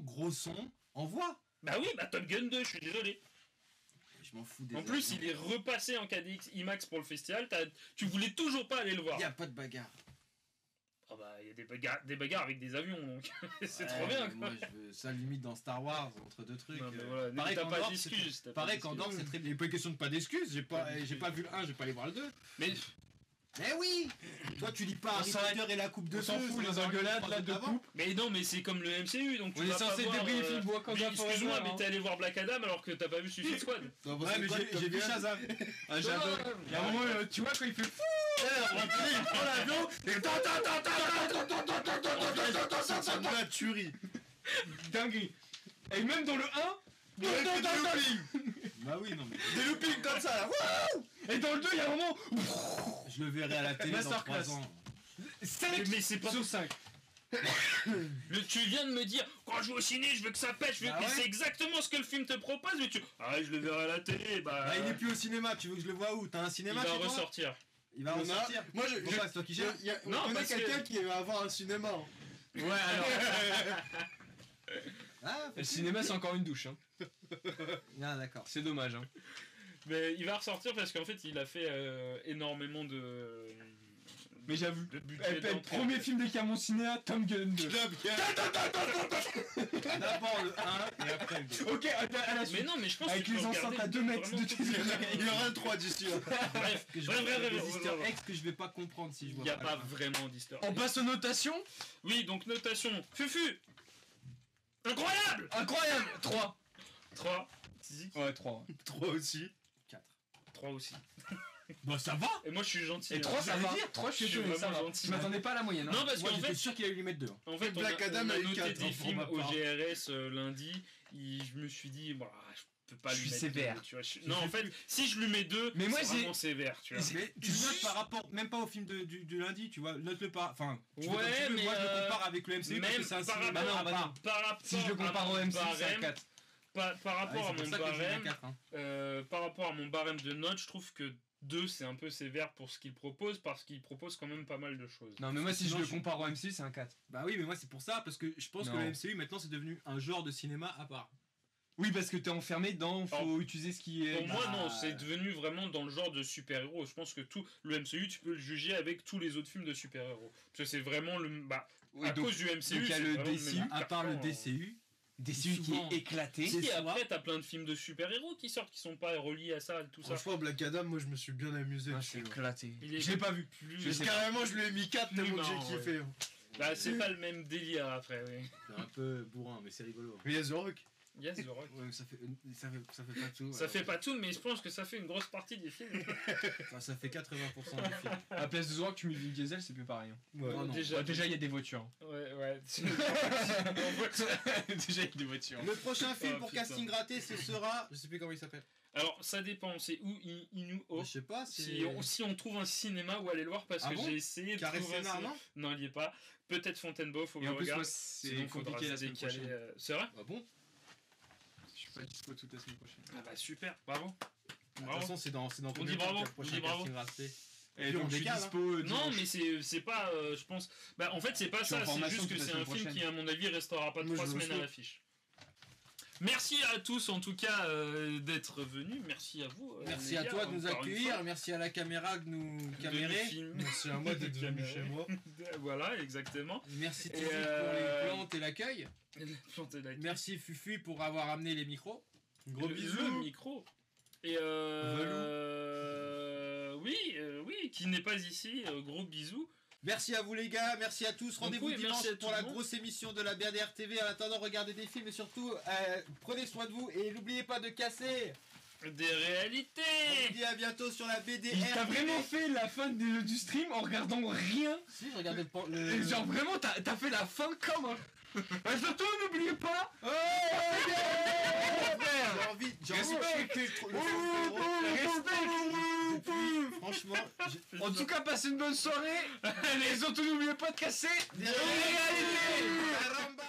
gros son, en voix. Bah oui, bah Top Gun 2, je suis désolé. Je m'en fous des En plus, avions. il est repassé en 4DX IMAX pour le festival. Tu voulais toujours pas aller le voir. Il y a pas de bagarre. Ah bah, il y a des bagarres avec des avions, donc c'est Ouais, trop bien, mais quoi. Moi, je veux ça limite dans Star Wars, entre deux trucs. Non, mais voilà, pareil t'as qu'en pas Nord, d'excuses. t'as pas Pareil d'excuses. qu'Andorre, c'est très bien. Il n'y a pas question de pas d'excuses. J'ai pas vu le 1, je vais pas aller voir le 2. Mais Mais oui. Toi, tu lis pas Harry Potter et la coupe de On s'en feu, fout, c'est les dans engueulades les là de avant. coupe. Mais non, mais c'est comme le MCU, donc tu On est vas pas censé voir, débriefer le film mais Wakanda excuse-moi, Forever, mais hein. t'es allé voir Black Adam alors que t'as pas vu Suicide Squad. Non, Ouais, mais j'ai vu Shazam. Ah, j'adore. Il y a un moment, tu vois, quand il fait fou. Il prend l'avion et ça me la tuerie. Dinguerie. Et même dans le 1. Des loopings. Bah oui, non mais. Des loopings comme ça là. Et dans le 2, il y a un moment. Je le verrai à la télé dans Masterclass. 3 ans. 5 Mais c'est pas sur 5. Tu viens de me dire, quand je vais au ciné, je veux que ça pète, Bah mais ouais. c'est exactement ce que le film te propose, mais tu. Ah, je le verrai à la télé, bah. Bah, il est plus au cinéma, tu veux que je le voie où? T'as un il cinéma va chez toi? ressortir. Il va On a- ressortir. Moi, Pourquoi c'est toi qui gères? on Non, connaît parce que- quelqu'un qui va avoir un cinéma. hein. Ouais, alors. Ah, Le cinéma, c'est encore une douche. Hein. ah d'accord. C'est dommage. Hein. Mais il va ressortir parce qu'en fait, il a fait énormément de. Mais j'avoue. de budget d'entrée. Premier film des Camon Cinéa, Tom Gun 2. D'abord le 1 et après le 2. Ok, à la Mais suite. non, mais je pense Avec que tu les peux enceintes regarder à 2 mètres vraiment de tout le film. Il y aura le 3 d'ici là. Bref, Que je bref, vais bref, des easter bref. eggs que je vais pas comprendre si je Il vois n'y a pas le vraiment d'histoire. On passe aux notations. Oui, donc notation. Fufu. Incroyable. Incroyable. 3. 3. Tizi. Ouais, 3. 3 aussi. 3 aussi. Bah ça va. Et moi, je suis gentil. Et hein. 3, ça veut dire 3, je suis Je suis étonné, ça vraiment va. gentil. Je m'attendais pas à la moyenne. Hein. Non, parce Moi qu'en j'étais fait, sûr qu'il allait lui mettre 2. en fait, Black Adam on a a eu noté 4, des hein, pour films ma au part. GRS lundi. Je me suis dit, bah, je peux pas Je lui suis mettre sévère. deux, tu vois. Non, en fait, si je lui mets 2, Mais moi, c'est j'ai- vraiment sévère, tu vois. Mais tu le notes par rapport, même pas au film du lundi, tu vois, note-le pas. Enfin, tu vois Ouais, comme tu veux, mais moi je le compare avec le MCU parce Même que c'est un par cinéma rapport, à part. par rapport Si je le compare à au mon MC, c'est un barème, 4. par rapport Ah, à c'est pour mon ça que je mets un barème, 4, hein. par rapport à mon barème de notes, je trouve que 2 c'est un peu sévère pour ce qu'il propose parce qu'il propose quand même pas mal de choses. Non, mais moi, si je Sinon, le je- compare au MC, c'est un 4. Bah oui, mais moi c'est pour ça parce que je pense que Non. le MCU maintenant c'est devenu un genre de cinéma à part. Oui, parce que t'es enfermé dedans, faut Alors, utiliser ce qui est. Pour moi, bah, non, c'est devenu vraiment dans le genre de super-héros. Je pense que tout le MCU, tu peux le juger avec tous les autres films de super-héros. Parce que c'est vraiment le. Bah, Oui, à donc- cause du MCU, donc il y a c'est le vraiment DCU, même À part le carcan, DCU, DCU qui souvent- est éclaté. Si, C'est soit- après, t'as plein de films de super-héros qui sortent qui sont pas reliés à ça, tout ça. Franchement, Black Adam, moi je me suis bien amusé. Ah, dessus, c'est ouais. éclaté. Il est Je l'ai pas vu. Plus... Je sais Carrément, je lui ai mis 4 Plus tellement que marrant, j'ai kiffé. hein. Bah, c'est pas le même délire après, oui. c'est un peu bourrin, mais c'est rigolo. Mais il y a The Rock. Yes, The Rock. Ouais, mais ça fait pas tout. Ça fait pas tout, mais je pense que ça fait une grosse partie des films. Enfin, ça fait 80% du film. À la place de Zorak, tu mets Vin Diesel, c'est plus pareil. Hein. Ouais. Non, non. Déjà, Ouais, déjà, il y a des voitures. Ouais, ouais. Déjà, il y a des voitures. Le prochain film Oh, pour putain. casting raté, ce sera. Je sais plus comment il s'appelle. Alors, ça dépend, c'est où Inu Oh. Je sais pas, Si on trouve un cinéma où aller le voir, parce Ah que bon j'ai essayé de Carré trouver un Scénar, cinéma. non Non, il y est pas. Peut-être Fontainebleau, faut que Et je en plus, regarde. moi, c'est Sinon, faudra compliqué la se semaine décaler, prochaine. C'est vrai? Ah bon? Je suis pas dispo toute la semaine prochaine. Ah bah super, bravo. De toute Bravo. façon, c'est dans On combien dit de temps bravo, que le on dit prochain bravo. casting raté? Et puis, donc, on je suis décale, dispo. Non, dimanche. mais c'est pas, je pense. Bah, en fait, c'est pas Je suis en ça, c'est formation juste que toute la c'est un semaine film prochaine. qui, à mon avis, restera pas Moi, 3 je le semaines à souhaite. l'affiche. Merci à tous, en tout cas, d'être venus. Merci à vous. Merci les à gars, toi de nous encore une accueillir, fois, merci à la caméra de nous de nous camérer. filmer. Merci à moi d'être venu Caméra. chez moi. Voilà, exactement. Merci Et, Tizi pour les plantes et l'accueil. Plantez la Merci Fufu pour avoir amené les micros. Gros le bisous. micro. Et oui, qui n'est pas ici, gros bisous. Merci à vous les gars, merci à tous. Rendez-vous oui, dimanche merci à pour tout la le monde. grosse émission de la BRDR TV. En attendant, regardez des films et surtout, prenez soin de vous et n'oubliez pas de casser. Des réalités. On vous dit à bientôt sur la BDR. Il t'a vraiment fait la fin du stream en regardant rien. Si, je regardais Et genre vraiment, t'as fait la fin comme un. Et surtout, n'oubliez pas. J'ai envie de Respect. le Franchement, En tout cas, passez une bonne soirée. Les autres, n'oubliez pas de casser. Des réalités. Caramba.